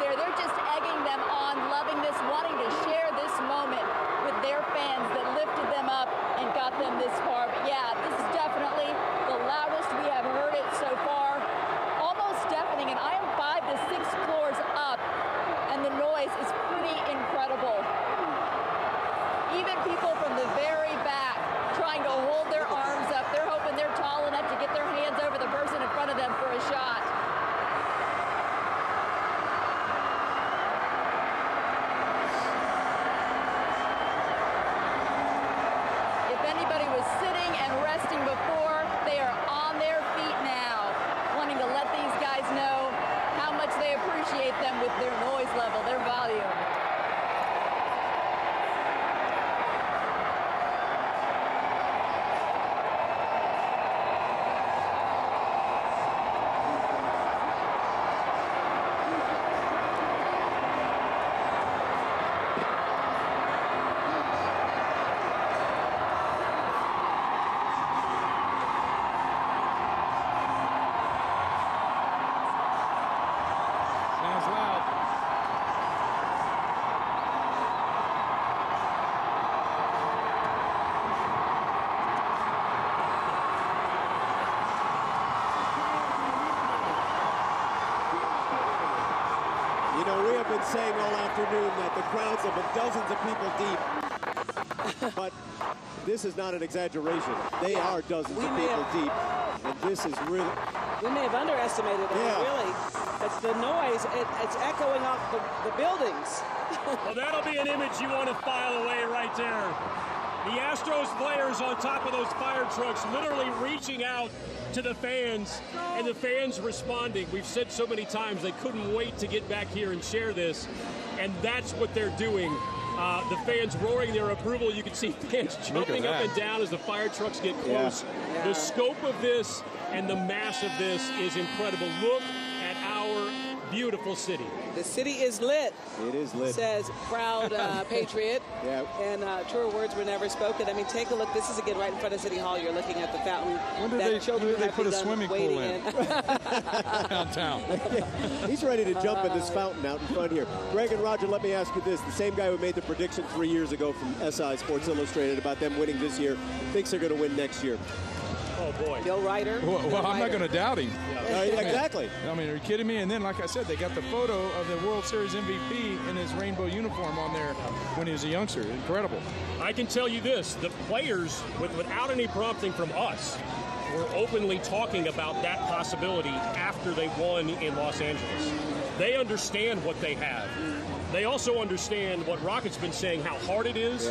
They're just egging them on, loving this, wanting to share this moment with their fans that lifted them up and got them this far. But yeah, this is definitely the loudest we have heard it so far. Almost deafening, and I am 5 to 6 floors up, and the noise is pretty incredible. Even people from the very back trying to hold their arms up. They're hoping they're tall enough to get their hands over the person in front of them for a shot. Sitting and resting before, they are on their feet now, wanting to let these guys know how much they appreciate them with their noise level, their volume. You know, we have been saying all afternoon that the crowds have been dozens of people deep. But this is not an exaggeration. They are dozens of people deep. And this is really... We may have underestimated it, really. It's the noise. It's echoing off the buildings. Well, that'll be an image you want to file away right there. The Astros players on top of those fire trucks literally reaching out to the fans, and the fans responding. We've said so many times they couldn't wait to get back here and share this, and that's what they're doing. The fans roaring their approval. You can see fans jumping up and down as the fire trucks get close. Yeah. The scope of this and the mass of this is incredible. Look at our beautiful city. The city is lit. It is lit. Says proud patriot. Yeah. And truer words were never spoken. I mean, take a look. This is again right in front of City Hall. You're looking at the fountain. When did they put a swimming pool in? Downtown. He's ready to jump in this fountain out in front here. Greg and Roger, let me ask you this. The same guy who made the prediction 3 years ago from SI Sports Illustrated about them winning this year thinks they're going to win next year. Oh, boy. Bill Ryder. Well, I'm not going to doubt him. Exactly. I mean, are you kidding me? And then, like I said, they got the photo of the World Series MVP in his rainbow uniform on there when he was a youngster. Incredible. I can tell you this. The players, without any prompting from us, were openly talking about that possibility after they won in Los Angeles. They understand what they have. They also understand what Rocket's been saying, how hard it is,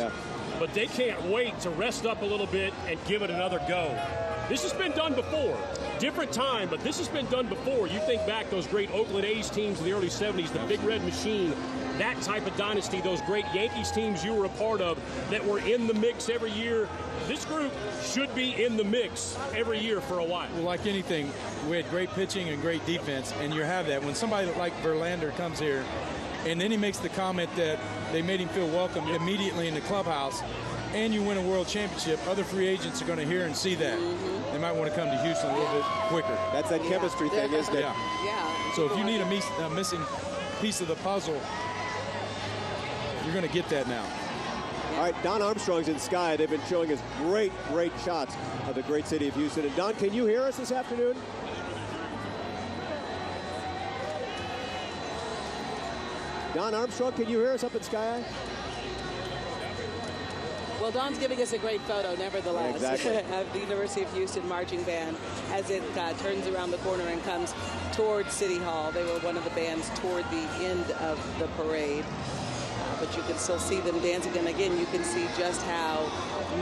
but they can't wait to rest up a little bit and give it another go. This has been done before. Different time, but this has been done before. You think back those great Oakland A's teams in the early 70s, the Big Red Machine, that type of dynasty, those great Yankees teams you were a part of that were in the mix every year. This group should be in the mix every year for a while. Well, like anything, we had great pitching and great defense, and you have that. When somebody like Verlander comes here, and then he makes the comment that they made him feel welcome immediately in the clubhouse, and you win a world championship, other free agents are going to hear and see that. They might want to come to Houston a little bit quicker. That's that chemistry thing, isn't it? Yeah. So if you need a missing piece of the puzzle, you're going to get that now. All right, Don Armstrong's in Sky. They've been showing us great, great shots of the great city of Houston. And Don, can you hear us this afternoon? Don Armstrong, can you hear us up in Sky Eye? Well, Don's giving us a great photo, nevertheless, of the University of Houston marching band as it turns around the corner and comes towards City Hall. They were one of the bands toward the end of the parade. But you can still see them dancing. And again, you can see just how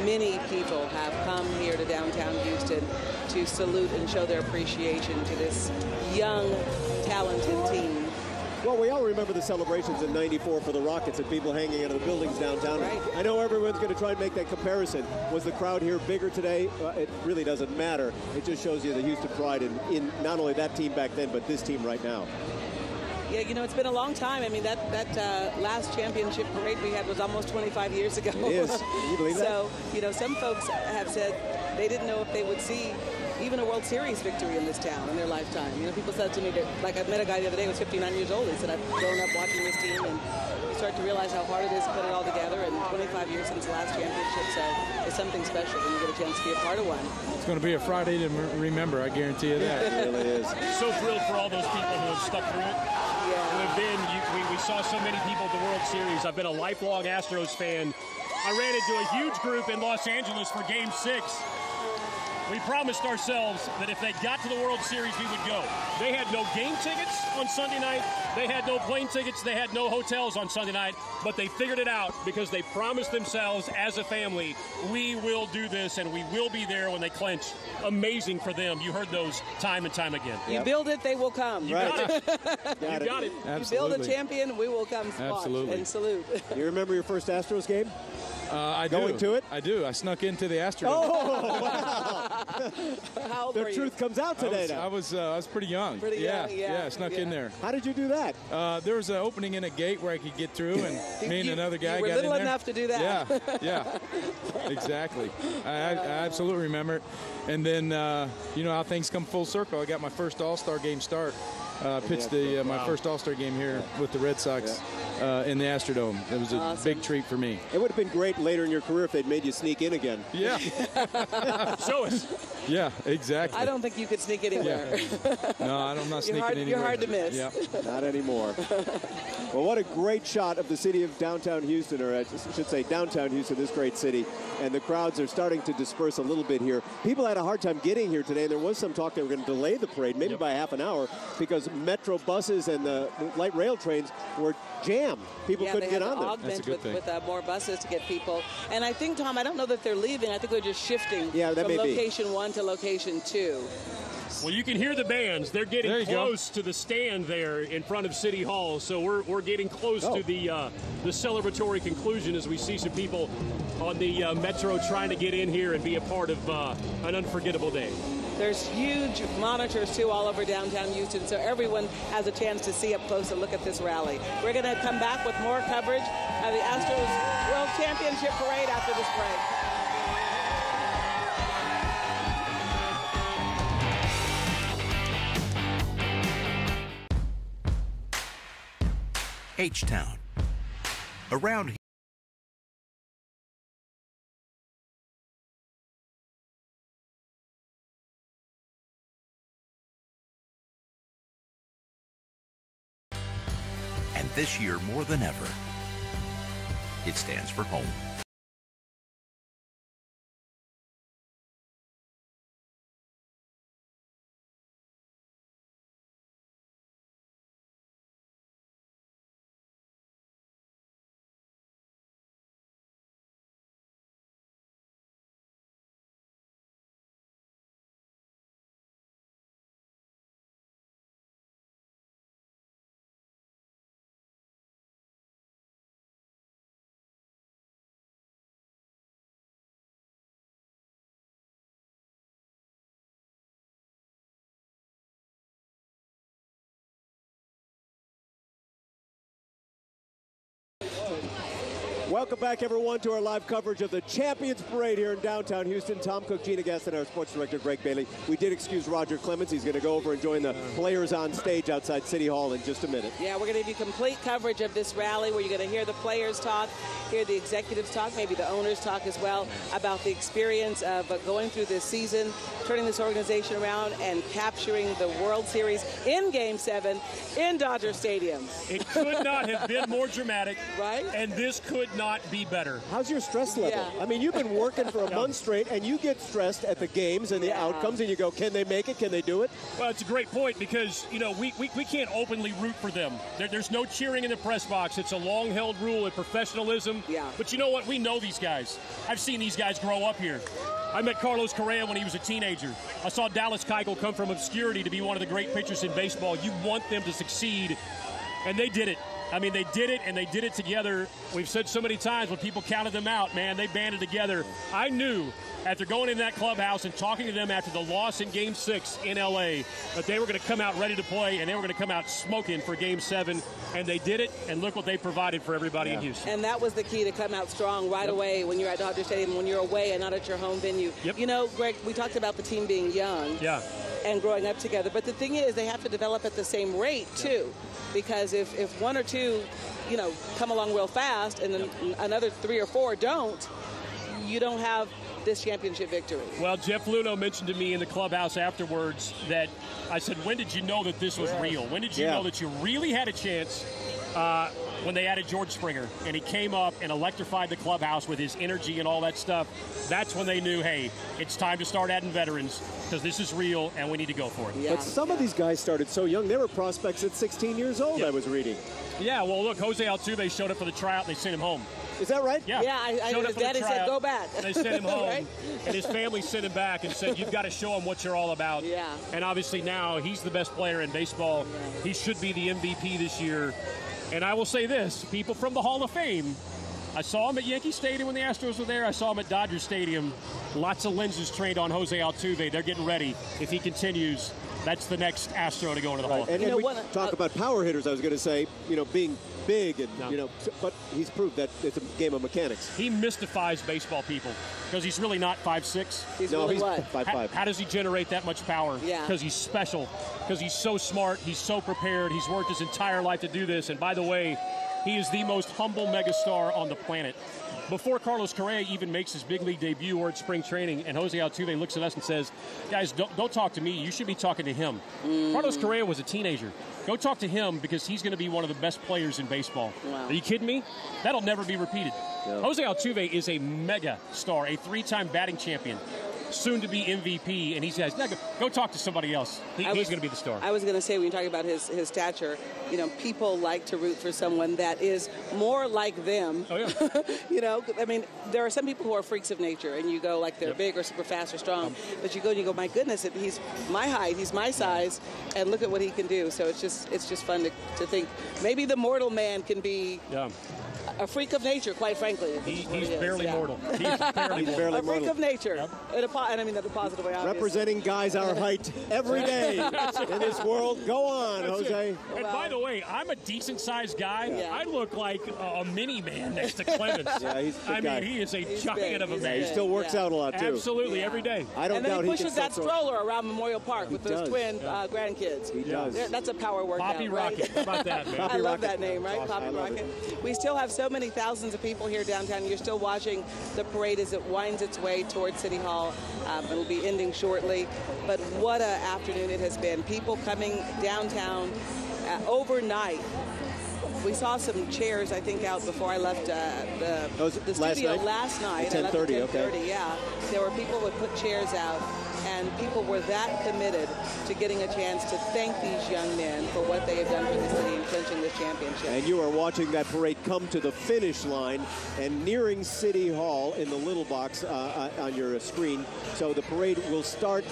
many people have come here to downtown Houston to salute and show their appreciation to this young, talented team. Well, we all remember the celebrations in '94 for the Rockets and people hanging out of the buildings downtown. Right. I know everyone's going to try and make that comparison. Was the crowd here bigger today? It really doesn't matter. It just shows you the Houston pride in not only that team back then, but this team right now. Yeah, you know, it's been a long time. I mean, that last championship parade we had was almost 25 years ago. It is. Can you believe that? So, you know, some folks have said they didn't know if they would see even a World Series victory in this town in their lifetime. You know, people said to me that, like I met a guy the other day who was 59 years old. He said, I've grown up watching this team, and you start to realize how hard it is to put it all together, and 25 years since the last championship, so it's something special when you get a chance to be a part of one. It's going to be a Friday to remember, I guarantee you that. It really is. So thrilled for all those people who have stuck through it. Yeah. Who have been, we saw so many people at the World Series. I've been a lifelong Astros fan. I ran into a huge group in Los Angeles for Game 6. We promised ourselves that if they got to the World Series, we would go. They had no game tickets on Sunday night. They had no plane tickets. They had no hotels on Sunday night. But they figured it out because they promised themselves as a family, we will do this and we will be there when they clinch. Amazing for them. You heard those time and time again. You build it, they will come. You got it. You got it. You build a champion, we will come watch and salute. You remember your first Astros game? I do. Going to it? I do. I snuck into the Astros. Oh, wow. How old The were truth comes out today now. I was pretty young. Pretty young, yeah. I snuck in there. How did you do that? There was an opening in a gate where I could get through, and me and another guy you were got in there. little enough to do that. Yeah, exactly. I absolutely remember it. And then, you know how things come full circle. I got my first All-Star game start pitched my first All-Star game here with the Red Sox in the Astrodome. It was a big treat for me. It would have been great later in your career if they'd made you sneak in again. Yeah. Show us. Yeah, exactly. I don't think you could sneak anywhere. Yeah. No, I'm not sneaking anywhere. You're hard to miss. Yeah. Not anymore. Well, what a great shot of the city of downtown Houston, or I should say downtown Houston, this great city. And the crowds are starting to disperse a little bit here. People had a hard time getting here today. There was some talk they were going to delay the parade, maybe by half an hour, because metro buses and the light rail trains were jammed. People couldn't get on them. That's a good thing. With more buses to get people. And I think, Tom, I don't know that they're leaving. I think they're just shifting from location 1 to location 2. Well, you can hear the bands. They're getting close to the stand there in front of City Hall. So we're getting close to the celebratory conclusion as we see some people on the metro trying to get in here and be a part of an unforgettable day. There's huge monitors, too, all over downtown Houston, so everyone has a chance to see up close and look at this rally. We're going to come back with more coverage of the Astros World Championship Parade after this break. H-Town. Around here. And this year, more than ever, it stands for home. Welcome back, everyone, to our live coverage of the Champions Parade here in downtown Houston. Tom Cook, Gina Guest, and our sports director, Greg Bailey. We did excuse Roger Clemens. He's going to go over and join the players on stage outside City Hall in just a minute. Yeah, we're going to give you complete coverage of this rally where you're going to hear the players talk, hear the executives talk, maybe the owners talk as well about the experience of going through this season, turning this organization around, and capturing the World Series in Game 7 in Dodger Stadium. It could not have been more dramatic. Right? And this could not be better. How's your stress level? Yeah. I mean, you've been working for a month straight, and you get stressed at the games and the outcomes, and you go, can they make it? Can they do it? Well, it's a great point because, you know, we can't openly root for them. There's no cheering in the press box. It's a long-held rule of professionalism. Yeah. But you know what? We know these guys. I've seen these guys grow up here. I met Carlos Correa when he was a teenager. I saw Dallas Keuchel come from obscurity to be one of the great pitchers in baseball. You want them to succeed, and they did it. I mean, they did it, and they did it together. We've said so many times when people counted them out, man, they banded together. I knew after going in that clubhouse and talking to them after the loss in Game 6 in L.A. that they were going to come out ready to play, and they were going to come out smoking for Game 7, and they did it, and look what they provided for everybody in Houston. And that was the key, to come out strong right away when you're at Dodger Stadium, when you're away and not at your home venue. You know, Greg, we talked about the team being young and growing up together, but the thing is they have to develop at the same rate, too, because if one or two, you know, come along real fast and then another 3 or 4 don't, you don't have this championship victory. Well, Jeff Luhnow mentioned to me in the clubhouse afterwards that I said, when did you know that this was real? When did you know that you really had a chance? When they added George Springer, and he came up and electrified the clubhouse with his energy and all that stuff. That's when they knew, hey, it's time to start adding veterans because this is real and we need to go for it. But some of these guys started so young. They were prospects at 16 years old, I was reading. Yeah, well, look, Jose Altuve showed up for the tryout and they sent him home. Is that right? Yeah, his daddy said, go back. And they sent him home, right? And his family sent him back and said, you've got to show him what you're all about. Yeah. And obviously now he's the best player in baseball. Yeah. He should be the MVP this year. And I will say this, people from the Hall of Fame, I saw him at Yankee Stadium when the Astros were there. I saw him at Dodger Stadium. Lots of lenses trained on Jose Altuve. They're getting ready. If he continues, that's the next Astro to go into the Hall of Fame. And we talk about power hitters, I was going to say, being big and, but he's proved that it's a game of mechanics. He mystifies baseball people because he's really not 5'6". He's really what? 5'5". How does he generate that much power? Yeah. Because he's special, because he's so smart, he's so prepared, he's worked his entire life to do this. And by the way, he is the most humble megastar on the planet. Before Carlos Correa even makes his big league debut or at spring training, and Jose Altuve looks at us and says, guys, don't talk to me. You should be talking to him. Carlos Correa was a teenager. Go talk to him because he's going to be one of the best players in baseball. Wow. Are you kidding me? That'll never be repeated. Yeah. Jose Altuve is a mega star, a 3-time batting champion, soon to be MVP, and he says, no, go talk to somebody else. He's going to be the star. I was going to say, when you talk about his stature, people like to root for someone that is more like them. Oh, yeah. I mean, there are some people who are freaks of nature, and you go like they're big or super fast or strong, but you go, my goodness, he's my height, he's my size, and look at what he can do. So it's just fun to think maybe the mortal man can be a freak of nature, quite frankly. He's barely mortal. He's barely mortal. A freak of nature. And I mean that in a positive way, obviously. Representing guys our height every day in this world. Go on, Jose. And by the way, I'm a decent-sized guy. Yeah. I look like a mini-man next to Clemens. Yeah, he's a big guy. He is a giant of a man. He still works out a lot, too. Absolutely, every day. I don't and doubt then he pushes that can stroller around Memorial Park with those twin grandkids. He does. That's a power workout. Poppy right? Rocket. How about that, man? I love that name, right? Awesome. Poppy Rocket. We still have so many thousands of people here downtown. You're still watching the parade as it winds its way towards City Hall. It'll be ending shortly. But what an afternoon it has been. People coming downtown overnight. We saw some chairs, I think, out before I left the studio last night. At 10:30, okay. Yeah. There were people who put chairs out, and people were that committed to getting a chance to thank these young men for what they have done for the city in clinching this championship. And you are watching that parade come to the finish line and nearing City Hall in the little box on your screen. So the parade will start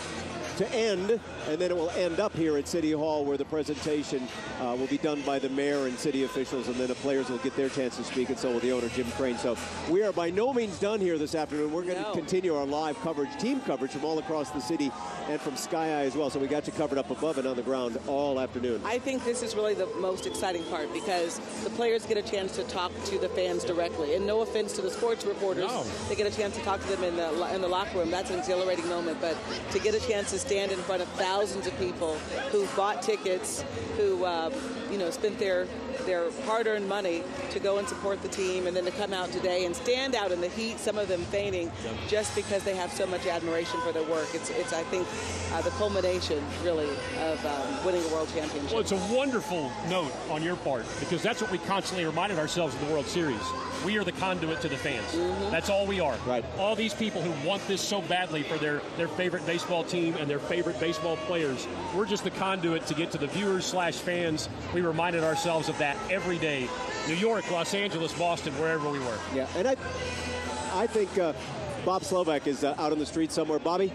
to end, and then it will end up here at City Hall, where the presentation will be done by the mayor and city officials, and then the players will get their chance to speak, and so will the owner, Jim Crane. So we are by no means done here this afternoon. We're going to continue our live coverage, team coverage from all across the city and from Sky Eye as well. So we got you covered up above and on the ground all afternoon. I think this is really the most exciting part, because the players get a chance to talk to the fans directly. And no offense to the sports reporters, they get a chance to talk to them in the locker room. That's an exhilarating moment. But to get a chance to stand in front of thousands of people who've bought tickets, who spent their hard-earned money to go and support the team, and then to come out today and stand out in the heat, some of them fainting, just because they have so much admiration for their work. It's I think, the culmination, really, of winning a world championship. Well, it's a wonderful note on your part, because that's what we constantly reminded ourselves in the World Series. We are the conduit to the fans. That's all we are. Right. All these people who want this so badly for their favorite baseball team and their favorite baseball players, we're just the conduit to get to the viewers/fans. We reminded ourselves of that every day. New York, Los Angeles, Boston, wherever we were. Yeah, and I think Bob Slovak is out on the street somewhere. Bobby?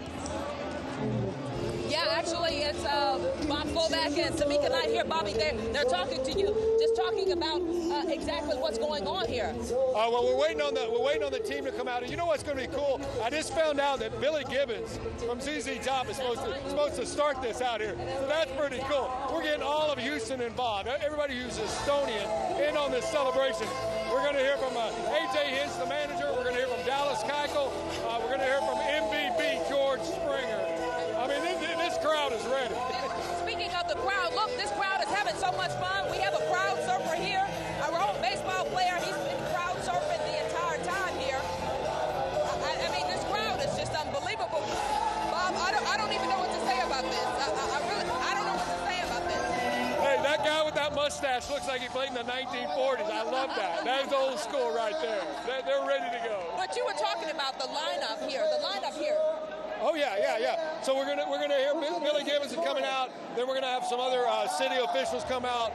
Yeah, actually, it's Bob Slovak and Tamika Knight here. Bobby, they're talking to you, just talking about exactly what's going on here. Well, we're waiting on the team to come out. And you know what's going to be cool? I just found out that Billy Gibbons from ZZ Top is supposed to start this out here. So that's pretty cool. We're getting all of Houston involved. Everybody who's Estonian in on this celebration. We're going to hear from A.J. Hinch, the manager. We're going to hear from Dallas Keuchel. We're going to hear from MVP George Springer. I mean, this crowd is ready. Speaking of the crowd, look, this crowd is having so much fun. We have a crowd surfer here, our own baseball player. He's been crowd surfing the entire time here. I mean, this crowd is just unbelievable. Bob, I don't even know what to say about this. I don't know what to say about this. Hey, that guy with that mustache looks like he played in the 1940s. I love that. That is old school right there. They're ready to go. But you were talking about the lineup here. Oh yeah. So we're gonna hear Billy Gibbons is coming out. Then we're gonna have some other city officials come out.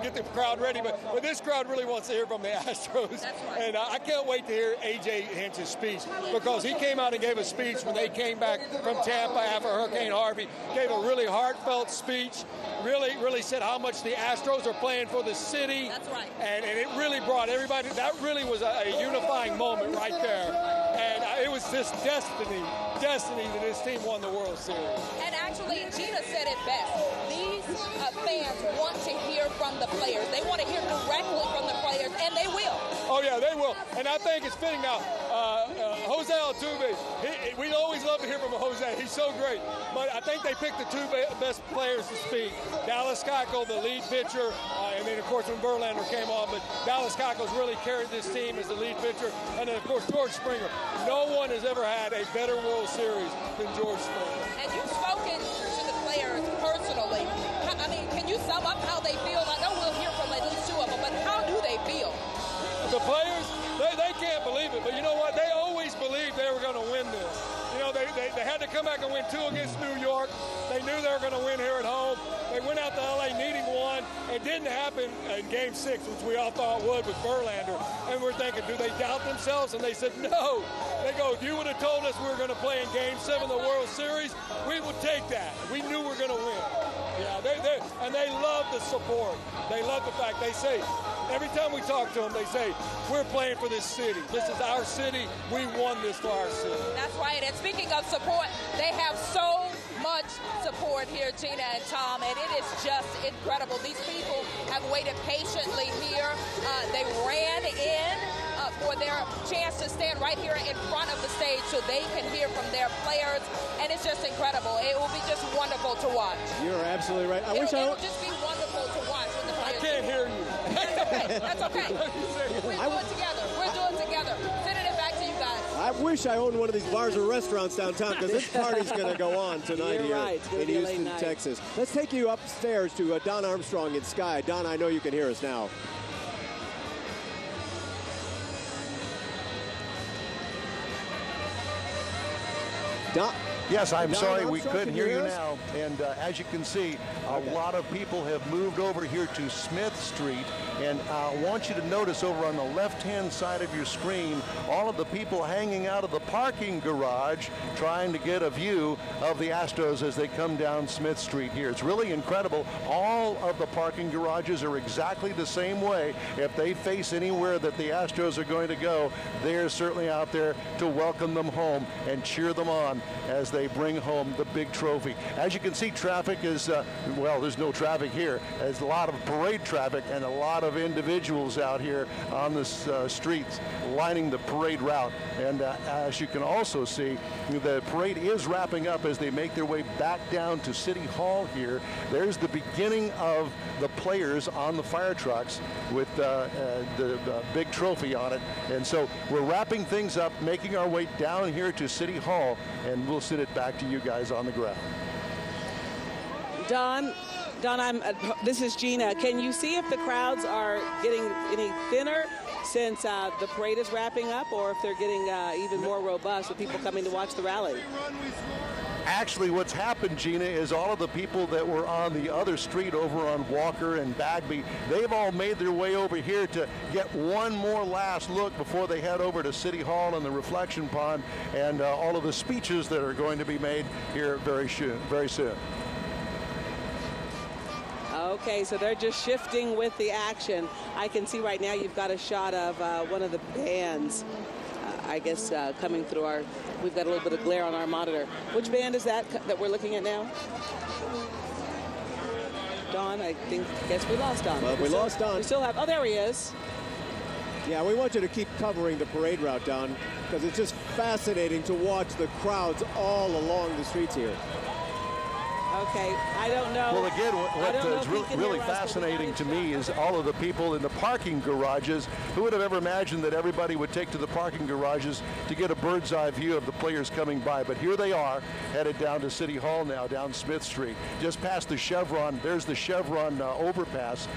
Get the crowd ready. But this crowd really wants to hear from the Astros. That's right. And I can't wait to hear A.J. Hinch's speech, because he came out and gave a speech when they came back from Tampa after Hurricane Harvey. Gave a really heartfelt speech. Really said how much the Astros are playing for the city. That's right. And it really brought everybody. That really was a unifying moment right there. And it was just destiny that this team won the World Series. And Actually, Gina said it best. These fans want to hear from the players. They want to hear directly from the players, and they will. Oh, yeah, they will. And I think it's fitting now. Jose Altuve, we always love to hear from Jose. He's so great. But I think they picked the two best players to speak. Dallas Keuchel, the lead pitcher, and then, of course, when Verlander came on. But Dallas Keuchel's really carried this team as the lead pitcher. And then, of course, George Springer. No one has ever had a better World Series than George Springer. And you've spoken to the players personally. I mean, can you sum up how they feel? I know we'll hear from at least two of them, but how do they feel? The players, they can't believe it. But you know what? They always believed they were going to win this. You know, they had to come back and win 2 against New York. They knew they were going to win here at home. They went out to L.A. needing 1. It didn't happen in Game 6, which we all thought would with Verlander. And we're thinking, do they doubt themselves? And they said, no. They go, if you would have told us we were going to play in Game 7 of the World Series, we would take that. We knew we were going to win. Yeah, and they love the support. They love the fact they say, every time we talk to them, they say, we're playing for this city. This is our city. We won this for our city. That's right. And speaking of support, they have so much support here, Gina and Tom, and it is just incredible. These people have waited patiently here. They ran in for their chance to stand right here in front of the stage so they can hear from their players, and it's just incredible. It will be just wonderful to watch. You're absolutely right. It'll just be wonderful to watch when the players. I can't hear you. That's okay. That's okay. We're doing it together. We're doing it together. Sending it back to you guys. I wish I owned one of these bars or restaurants downtown, because this party's going to go on tonight in Houston, Texas. Let's take you upstairs to Don Armstrong in Sky. Don, I know you can hear us now. Don? Yes, I'm sorry we Armstrong, couldn't hear you now. And as you can see, a lot of people have moved over here to Smith Street. And I want you to notice over on the left-hand side of your screen, all of the people hanging out of the parking garage trying to get a view of the Astros as they come down Smith Street here. It's really incredible. All of the parking garages are exactly the same way. If they face anywhere that the Astros are going to go, they're certainly out there to welcome them home and cheer them on as they bring home the big trophy. As you can see, traffic is, well, there's no traffic here. There's a lot of parade traffic and a lot of individuals out here on the streets lining the parade route. And as you can also see, the parade is wrapping up as they make their way back down to City Hall here. There's the beginning of the players on the fire trucks with the big trophy on it. And so we're wrapping things up, making our way down here to City Hall, and we'll send it back to you guys on the ground. Don, this is Gina. Can you see if the crowds are getting any thinner since the parade is wrapping up, or if they're getting even more robust with people coming to watch the rally? Actually, what's happened, Gina, is all of the people that were on the other street over on Walker and Bagby, they've all made their way over here to get one more last look before they head over to City Hall and the reflection pond and all of the speeches that are going to be made here very soon. Okay, so they're just shifting with the action. I can see right now you've got a shot of one of the bands, I guess, coming through our... We've got a little bit of glare on our monitor. Which band is that we're looking at now? Don, guess we lost Don. Well, we lost Don. We still have... Oh, there he is. Yeah, we want you to keep covering the parade route, Don, because it's just fascinating to watch the crowds all along the streets here. Okay, I don't know. Well, again, what's really fascinating to me is all of the people in the parking garages. Who would have ever imagined that everybody would take to the parking garages to get a bird's eye view of the players coming by? But here they are, headed down to City Hall now, down Smith Street. Just past the Chevron, there's the Chevron overpass,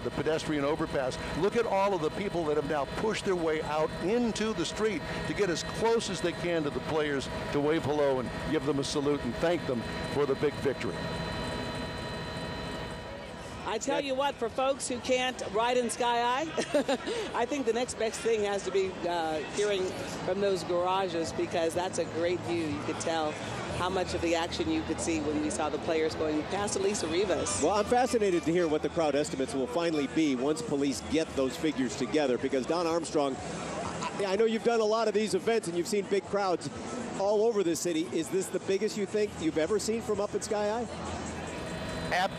the pedestrian overpass. Look at all of the people that have now pushed their way out into the street to get as close as they can to the players to wave hello and give them a salute and thank them for the big victory. I tell you what, for folks who can't ride in Sky Eye, I think the next best thing has to be hearing from those garages, because that's a great view. You could tell how much of the action you could see when we saw the players going past Elisa Rivas. Well, I'm fascinated to hear what the crowd estimates will finally be once police get those figures together, because Don Armstrong, I know you've done a lot of these events and you've seen big crowds all over the city. Is this the biggest you think you've ever seen from up at Sky High?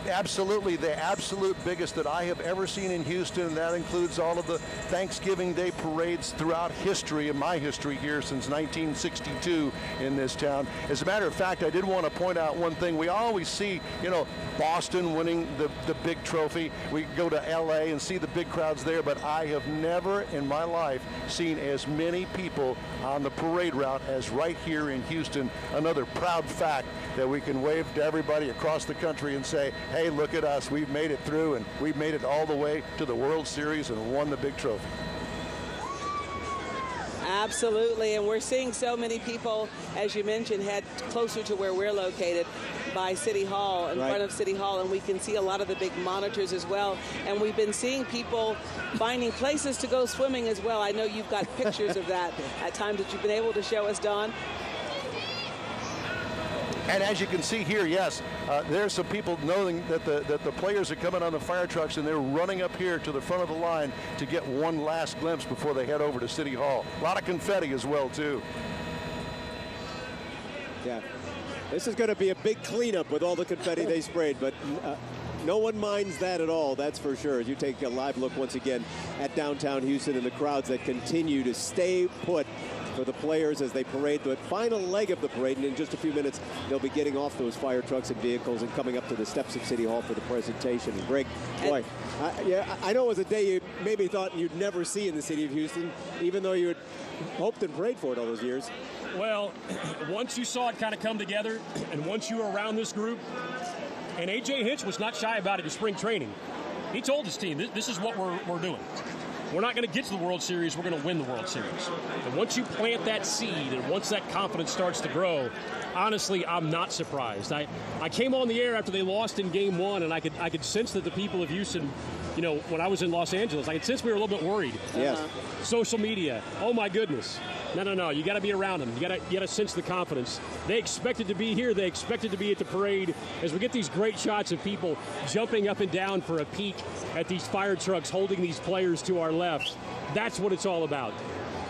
Absolutely, the absolute biggest that I have ever seen in Houston, and that includes all of the Thanksgiving Day parades throughout history, in my history here since 1962 in this town. As a matter of fact, I did want to point out one thing. We always see, you know, Boston winning the big trophy. We go to LA and see the big crowds there, but I have never in my life seen as many people on the parade route as right here in Houston. Another proud fact that we can wave to everybody across the country and say, hey, look at us, we've made it through, and we've made it all the way to the World Series and won the big trophy. Absolutely, and we're seeing so many people, as you mentioned, head closer to where we're located by City Hall, in front of City Hall, and we can see a lot of the big monitors as well. And we've been seeing people finding places to go swimming as well. I know you've got pictures of that at times that you've been able to show us, Don. And as you can see here, yes, there's some people knowing that the players are coming on the fire trucks, and they're running up here to the front of the line to get one last glimpse before they head over to City Hall. A lot of confetti as well, too. Yeah, this is going to be a big cleanup with all the confetti they sprayed, but no one minds that at all, that's for sure. As you take a live look once again at downtown Houston and the crowds that continue to stay put for the players as they parade the final leg of the parade, and in just a few minutes they'll be getting off those fire trucks and vehicles and coming up to the steps of City Hall for the presentation. And Greg, boy, I know it was a day you maybe thought you'd never see in the city of Houston, even though you had hoped and prayed for it all those years. Well, once you saw it kind of come together, and once you were around this group, and A.J. Hinch was not shy about it in spring training. He told his team, this is what we're doing. We're not going to get to the World Series. We're going to win the World Series. And once you plant that seed and once that confidence starts to grow, honestly, I'm not surprised. I came on the air after they lost in Game 1, and I could sense that the people of Houston, you know, when I was in Los Angeles, I could sense we were a little bit worried. Yes. Social media. Oh, my goodness. No. You got to be around them. You got to sense the confidence. They expected to be here. They expected to be at the parade. As we get these great shots of people jumping up and down for a peek at these fire trucks holding these players to our left, that's what it's all about.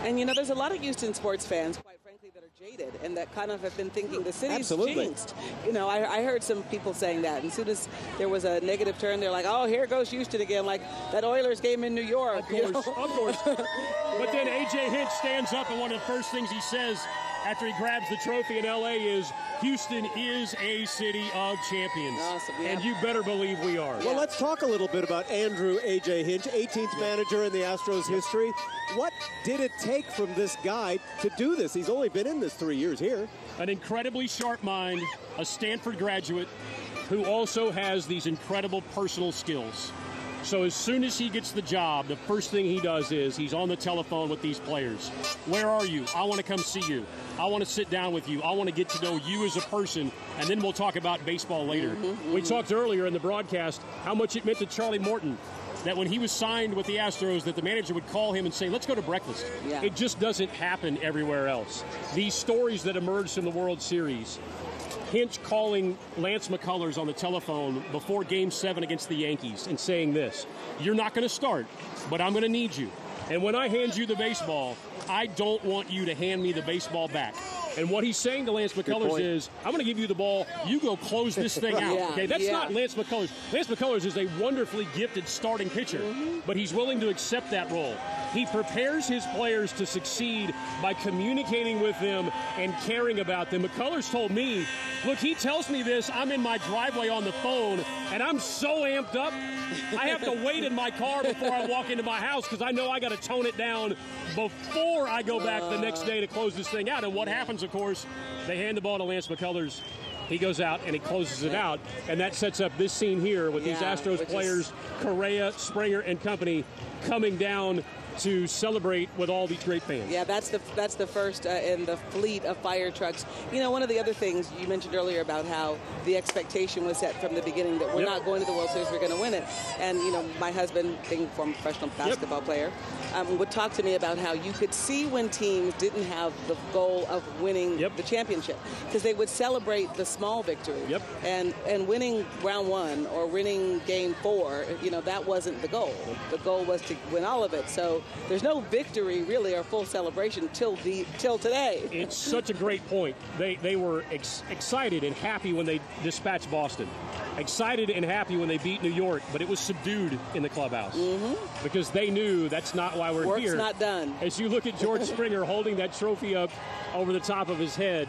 And, you know, there's a lot of Houston sports fans, quite frankly, that are jaded and that kind of have been thinking the city's jinxed. You know, I heard some people saying that. And as soon as there was a negative turn, they're like, oh, here goes Houston again, like that Oilers game in New York. Of course. But then A.J. Hinch stands up, and one of the first things he says after he grabs the trophy in L.A. is, Houston is a city of champions. Awesome, yeah. And you better believe we are. Well, let's talk a little bit about Andrew A.J. Hinch, 18th manager in the Astros history. What did it take from this guy to do this? He's only been in this 3 years here. An incredibly sharp mind, a Stanford graduate who also has these incredible personal skills. So as soon as he gets the job, the first thing he does is he's on the telephone with these players. Where are you? I want to come see you. I want to sit down with you. I want to get to know you as a person, and then we'll talk about baseball later. We talked earlier in the broadcast how much it meant to Charlie Morton that when he was signed with the Astros that the manager would call him and say, let's go to breakfast. Yeah. It just doesn't happen everywhere else. These stories that emerged from the World Series, Hinch calling Lance McCullers on the telephone before Game 7 against the Yankees and saying this, you're not going to start, but I'm going to need you. And when I hand you the baseball, I don't want you to hand me the baseball back. And what he's saying to Lance McCullers is, I'm going to give you the ball. You go close this thing out. Yeah, okay, that's not Lance McCullers. Lance McCullers is a wonderfully gifted starting pitcher, but he's willing to accept that role. He prepares his players to succeed by communicating with them and caring about them. McCullers told me, look, he tells me this, I'm in my driveway on the phone, and I'm so amped up, I have to wait in my car before I walk into my house because I know I got to tone it down before I go back the next day to close this thing out. And what happens, of course, they hand the ball to Lance McCullers. He goes out and he closes it out, and that sets up this scene here with these Astros players, Correa, Springer, and company coming down to celebrate with all these great fans. Yeah, that's the first in the fleet of fire trucks. You know, one of the other things you mentioned earlier about how the expectation was set from the beginning that we're not going to the World Series, we're going to win it. And, you know, my husband, being a former professional basketball player, would talk to me about how you could see when teams didn't have the goal of winning the championship because they would celebrate the small victory. And winning round 1 or winning game 4, you know, that wasn't the goal. The goal was to win all of it. So there's no victory really or full celebration till today. It's such a great point. They were excited and happy when they dispatched Boston. Excited and happy when they beat New York, but it was subdued in the clubhouse because they knew that's not why we're here. Work's not done. As you look at George Springer holding that trophy up over the top of his head,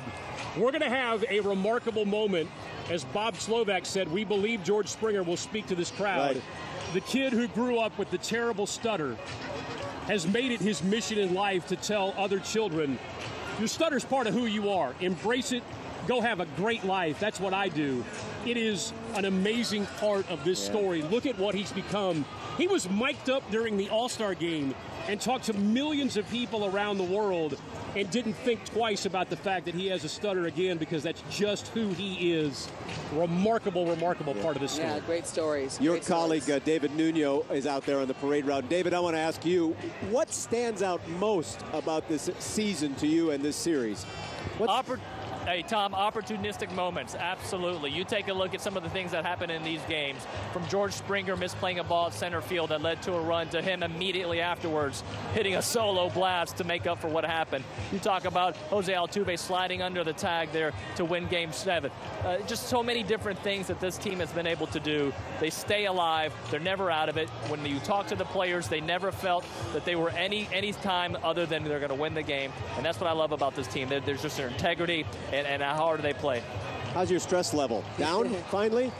we're going to have a remarkable moment. As Bob Slovak said, we believe George Springer will speak to this crowd. Right. The kid who grew up with the terrible stutter has made it his mission in life to tell other children, your stutter's part of who you are. Embrace it. Go have a great life. That's what I do. It is an amazing part of this story. Look at what he's become. He was mic'd up during the All-Star game and talked to millions of people around the world and didn't think twice about the fact that he has a stutter again, because that's just who he is. Remarkable part of this story. Yeah, great stories. Your great colleague, stories. David Nuno, is out there on the parade route. David, I want to ask you, what stands out most about this season to you and this series? Hey, Tom, opportunistic moments, absolutely. You take a look at some of the things that happen in these games, from George Springer misplaying a ball at center field that led to a run, to him immediately afterwards hitting a solo blast to make up for what happened. You talk about Jose Altuve sliding under the tag there to win Game 7. Just so many different things that this team has been able to do. They stay alive. They're never out of it. When you talk to the players, they never felt that they were any time other than they're going to win the game. And that's what I love about this team. There's just their integrity and how hard they play. How's your stress level? Down, finally?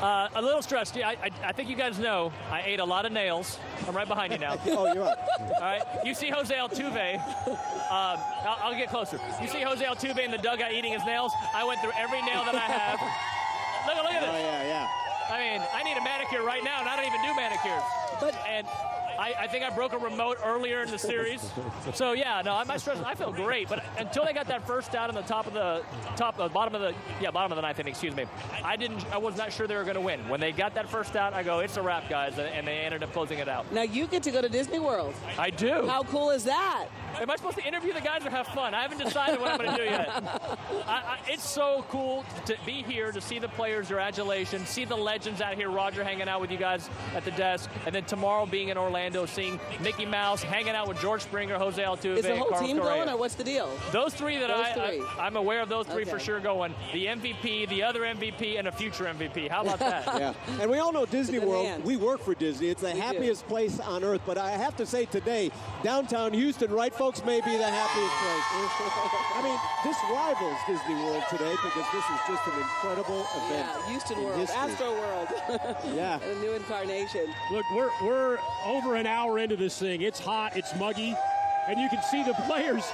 A little stressed. Yeah, I think you guys know I ate a lot of nails. I'm right behind you now. Oh, you're up. All right. You see Jose Altuve. I'll get closer. You see Jose Altuve in the dugout eating his nails. I went through every nail that I have. Look at this. Oh, yeah. I mean, I need a manicure right now, and I don't even do manicures. And I think I broke a remote earlier in the series. So yeah, no, my stress. I feel great, but until they got that first out on the bottom of the ninth inning, excuse me, I was not sure they were going to win. When they got that first out, I go, it's a wrap, guys, and they ended up closing it out. Now you get to go to Disney World. I do. How cool is that? Am I supposed to interview the guys or have fun? I haven't decided what I'm going to do yet. It's so cool to be here, to see the players, their adulation, see the legends out here, Roger hanging out with you guys at the desk, and then tomorrow being in Orlando, seeing Mickey Mouse hanging out with George Springer, Jose Altuve, is the whole Carlos team Correa. going, or what's the deal? Those three that I'm aware of, those three for sure going. The MVP, the other MVP, and a future MVP. How about that? Yeah. And we all know Disney World. We work for Disney. It's the happiest place on earth. But I have to say today, downtown Houston, right, folks, may be the happiest place. I mean, this rivals Disney World today because this is just an incredible event. Yeah, Houston World, Astro World. Yeah. A new incarnation. Look, we're over an hour into this thing. It's hot, it's muggy, and you can see the players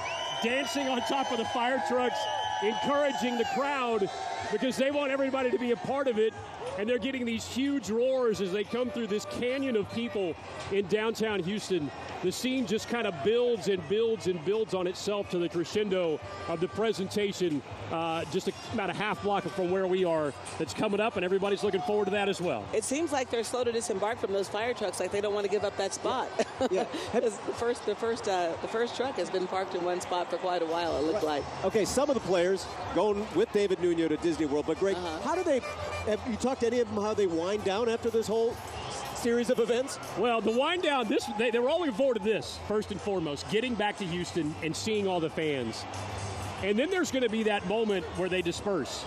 dancing on top of the fire trucks, encouraging the crowd because they want everybody to be a part of it. And they're getting these huge roars as they come through this canyon of people in downtown Houston. The scene just kind of builds and builds and builds on itself to the crescendo of the presentation just about a half block from where we are that's coming up, and everybody's looking forward to that as well. It seems like they're slow to disembark from those fire trucks, like they don't want to give up that spot. Yeah. the first truck has been parked in one spot for quite a while, it looked like. Okay, some of the players going with David Nuno to Disney World, but Greg, how do they, have you talked to any of them how they wind down after this whole series of events? Well, the wind down, they were all looking forward to this, first and foremost, getting back to Houston and seeing all the fans. And then there's going to be that moment where they disperse.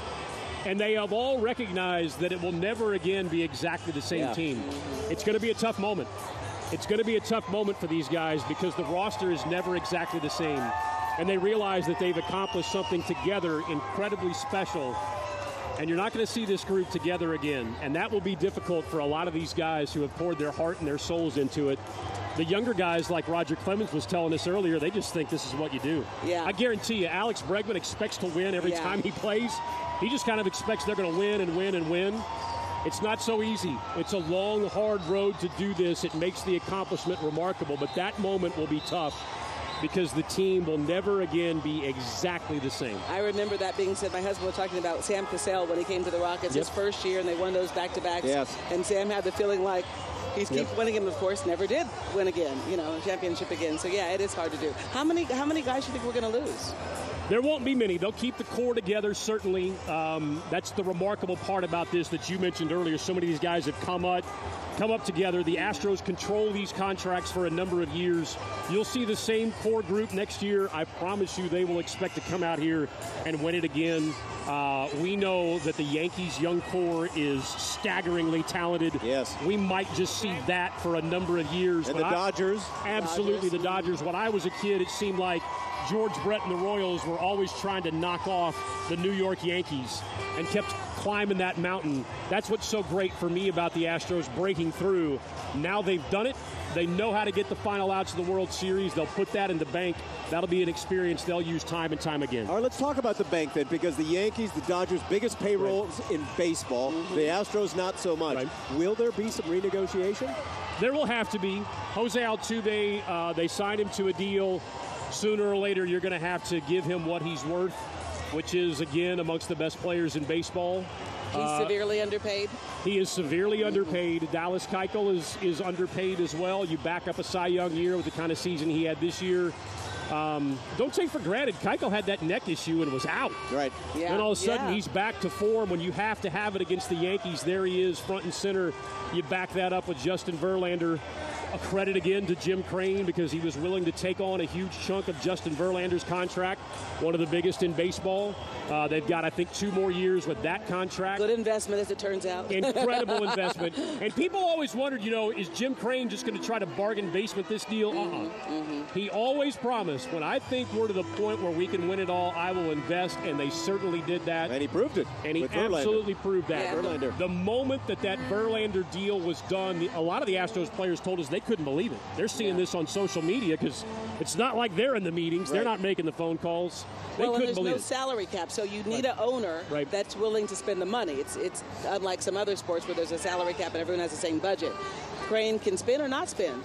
And they have all recognized that it will never again be exactly the same team. It's going to be a tough moment. It's going to be a tough moment for these guys because the roster is never exactly the same. And they realize that they've accomplished something together incredibly special. And you're not going to see this group together again. And that will be difficult for a lot of these guys who have poured their heart and their souls into it. The younger guys, like Roger Clemens was telling us earlier, they just think this is what you do. Yeah. I guarantee you, Alex Bregman expects to win every time he plays. He just kind of expects they're going to win and win and win. It's not so easy. It's a long, hard road to do this. It makes the accomplishment remarkable, but that moment will be tough because the team will never again be exactly the same. I remember that being said. My husband was talking about Sam Cassell when he came to the Rockets his first year, and they won those back-to-backs. Yes. And Sam had the feeling like he's keep winning him, of course, never did win again, a championship again. So, yeah, it is hard to do. How many guys do you think we're going to lose? There won't be many. They'll keep the core together, certainly. That's the remarkable part about this that you mentioned earlier. So many of these guys have come up together. The Astros control these contracts for a number of years. You'll see the same core group next year. I promise you they will expect to come out here and win it again. We know that the Yankees' young core is staggeringly talented. Yes. We might just see that for a number of years. And the Dodgers. Absolutely, the Dodgers. When I was a kid, it seemed like George Brett and the Royals were always trying to knock off the New York Yankees and kept climbing that mountain. That's what's so great for me about the Astros breaking through. Now they've done it. They know how to get the final outs of the World Series. They'll put that in the bank. That'll be an experience they'll use time and time again. All right, let's talk about the bank then, because the Yankees, the Dodgers, biggest payrolls in baseball. The Astros, not so much. Right. Will there be some renegotiation? There will have to be. Jose Altuve, they signed him to a deal. Sooner or later, you're going to have to give him what he's worth, which is, again, amongst the best players in baseball. He's severely underpaid. He is severely underpaid. Dallas Keuchel is underpaid as well. You back up a Cy Young year with the kind of season he had this year. Don't take for granted, Keuchel had that neck issue and was out. Right. Yeah. Then all of a sudden he's back to form. When you have to have it against the Yankees, there he is, front and center. You back that up with Justin Verlander. A credit again to Jim Crane, because he was willing to take on a huge chunk of Justin Verlander's contract, one of the biggest in baseball. They've got, I think, 2 more years with that contract. Good investment, as it turns out. Incredible investment. And people always wondered, is Jim Crane just going to try to bargain basement this deal? He always promised, when I think we're to the point where we can win it all, I will invest, and they certainly did that. And he proved it. And he absolutely proved that. Yeah. Verlander. The moment that Verlander deal was done, a lot of the Astros players told us they couldn't believe it. They're seeing this on social media, because it's not like they're in the meetings. Right. They're not making the phone calls. They couldn't believe it. There's no salary cap, so you need an owner that's willing to spend the money. It's unlike some other sports where there's a salary cap and everyone has the same budget. Crane can spend or not spend.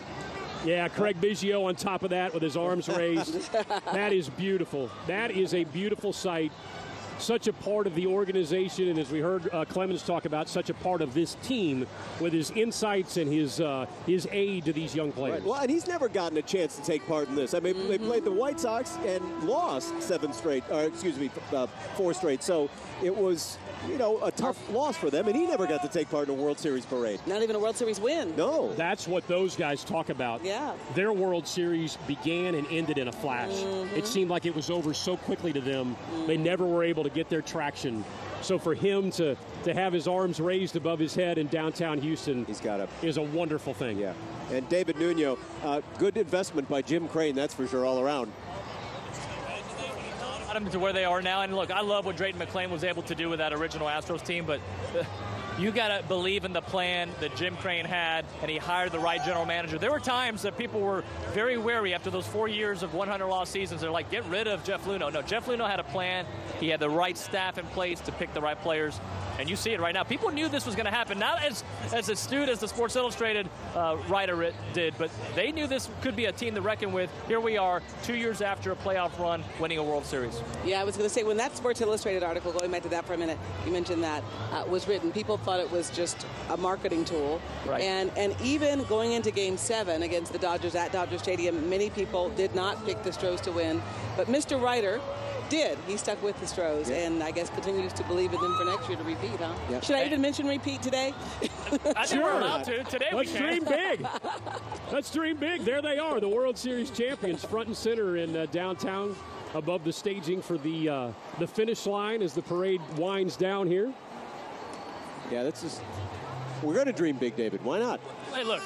Yeah, Craig Biggio on top of that with his arms raised. That is beautiful. That is a beautiful sight. Such a part of the organization, and as we heard Clemens talk about, such a part of this team with his insights and his aid to these young players. Right. Well, and he's never gotten a chance to take part in this. I mean, they played the White Sox and lost 4 straight. So it was, a tough loss for them, and he never got to take part in a World Series parade. Not even a World Series win. No. That's what those guys talk about. Yeah. Their World Series began and ended in a flash. It seemed like it was over so quickly to them. They never were able to get their traction. So for him to have his arms raised above his head in downtown Houston is a wonderful thing. Yeah. And David Nuno, good investment by Jim Crane, that's for sure, all around. Them to where they are now, and look, I love what Drayton McClain was able to do with that original Astros team, but you got to believe in the plan that Jim Crane had, and he hired the right general manager. There were times that people were very wary after those 4 years of 100-loss seasons. They're like, get rid of Jeff Luhnow. No, Jeff Luhnow had a plan. He had the right staff in place to pick the right players, and you see it right now. People knew this was going to happen, not as astute as the Sports Illustrated writer did, but they knew this could be a team to reckon with. Here we are, 2 years after a playoff run, winning a World Series. Yeah, I was going to say, when that Sports Illustrated article, going back to that for a minute, you mentioned that, was written, people thought it was just a marketing tool. Right. And even going into Game 7 against the Dodgers at Dodger Stadium, many people did not pick the Astros to win. But Mr. Writer did. He stuck with the Astros, and I guess continues to believe in them for next year to repeat, huh? Yep. Should I even mention repeat today? I think we're allowed to. Today Let's we can. dream big. Let's dream big. There they are, the World Series champions, front and center in downtown, above the staging for the finish line as the parade winds down here. Yeah, we're going to dream big, David. Why not? Hey, look,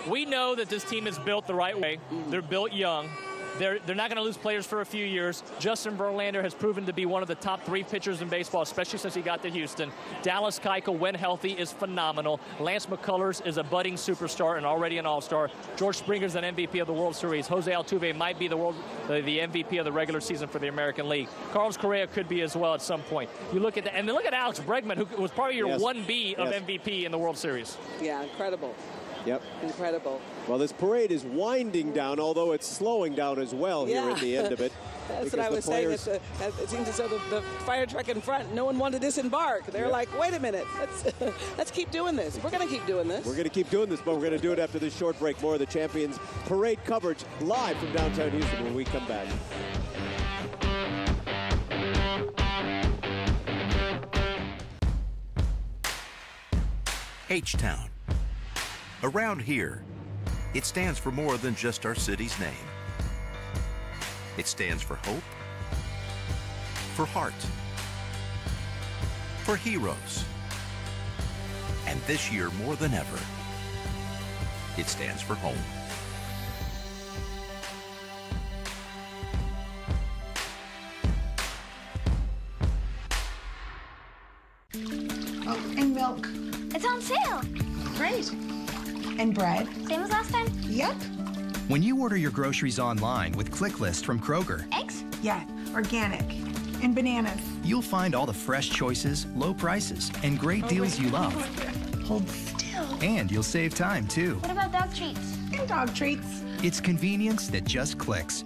we know that this team is built the right way. They're built young. They're not going to lose players for a few years. Justin Verlander has proven to be one of the top 3 pitchers in baseball, especially since he got to Houston. Dallas Keuchel, when healthy, is phenomenal. Lance McCullers is a budding superstar and already an all-star. George Springer's an MVP of the World Series. Jose Altuve might be the MVP of the regular season for the American League. Carlos Correa could be as well at some point. You look at that, and then look at Alex Bregman, who was probably your 1B of MVP in the World Series. Yeah, incredible. Yep. Incredible. Well, this parade is winding down, although it's slowing down as well here at the end of it. That's what I was saying. It seems as though the fire truck in front, no one wanted to disembark. They're like, wait a minute, let's keep doing this. We're going to keep doing this. We're going to keep doing this, but we're going to do it after this short break. More of the Champions Parade coverage live from downtown Houston when we come back. H-Town. Around here, it stands for more than just our city's name. It stands for hope, for heart, for heroes. And this year, more than ever, it stands for home. Oh, and milk. It's on sale. Great. And bread. Same as last time? Yep. When you order your groceries online with ClickList from Kroger, Eggs? Yeah, organic. And bananas. you'll find all the fresh choices, low prices, and great deals you love. Hold still. And you'll save time, too. What about dog treats? And dog treats. It's convenience that just clicks.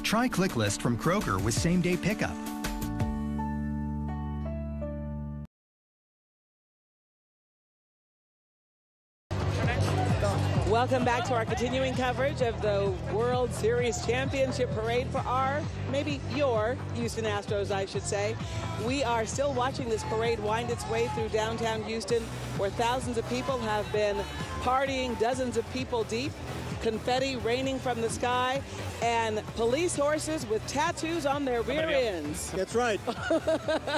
Try ClickList from Kroger with same-day pickup. Welcome back to our continuing coverage of the World Series Championship Parade for our, maybe your, Houston Astros, I should say. We are still watching this parade wind its way through downtown Houston, where thousands of people have been partying, dozens of people deep, confetti raining from the sky, and police horses with tattoos on their rear ends. That's right.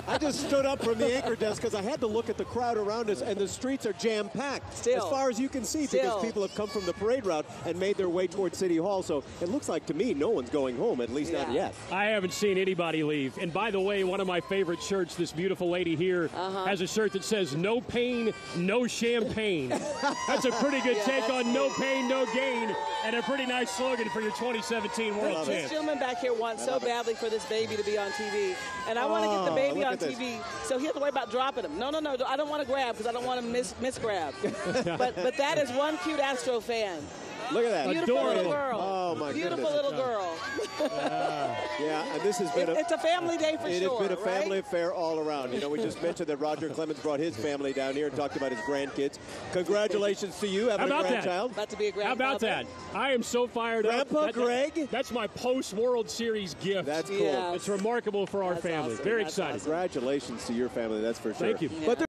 I just stood up from the anchor desk because I had to look at the crowd around us, and the streets are jam-packed Still. as far as you can see, because people have come from the parade route and made their way towards City Hall. So it looks like to me no one's going home, at least not yet. I haven't seen anybody leave. And by the way, one of my favorite shirts, this beautiful lady here, has a shirt that says, "No pain, no champagne." That's a pretty good take on no pain, no gain, and a pretty nice slogan for your 2017 World This Champ. gentleman back here wants so badly for this baby to be on TV. And I want to get the baby on TV, so he has to worry about dropping him. No, I don't want to grab because I don't want to misgrab. but that is one cute Astro fan. Look at that. Beautiful Adorable. little girl. Oh, my Beautiful goodness. little girl. Yeah, and this has been it's a family day for It sure, has been a family right? affair all around. You know, we just mentioned that Roger Clemens brought his family down here and talked about his grandkids. Congratulations to you having a grandchild. About to be a How grandfather. about that? I am so fired Grandpa up. Greg? That's my post-World Series gift. That's cool. Yeah. It's remarkable for our family. awesome. Very That's excited. awesome. Congratulations to your family, that's for sure. Thank you. But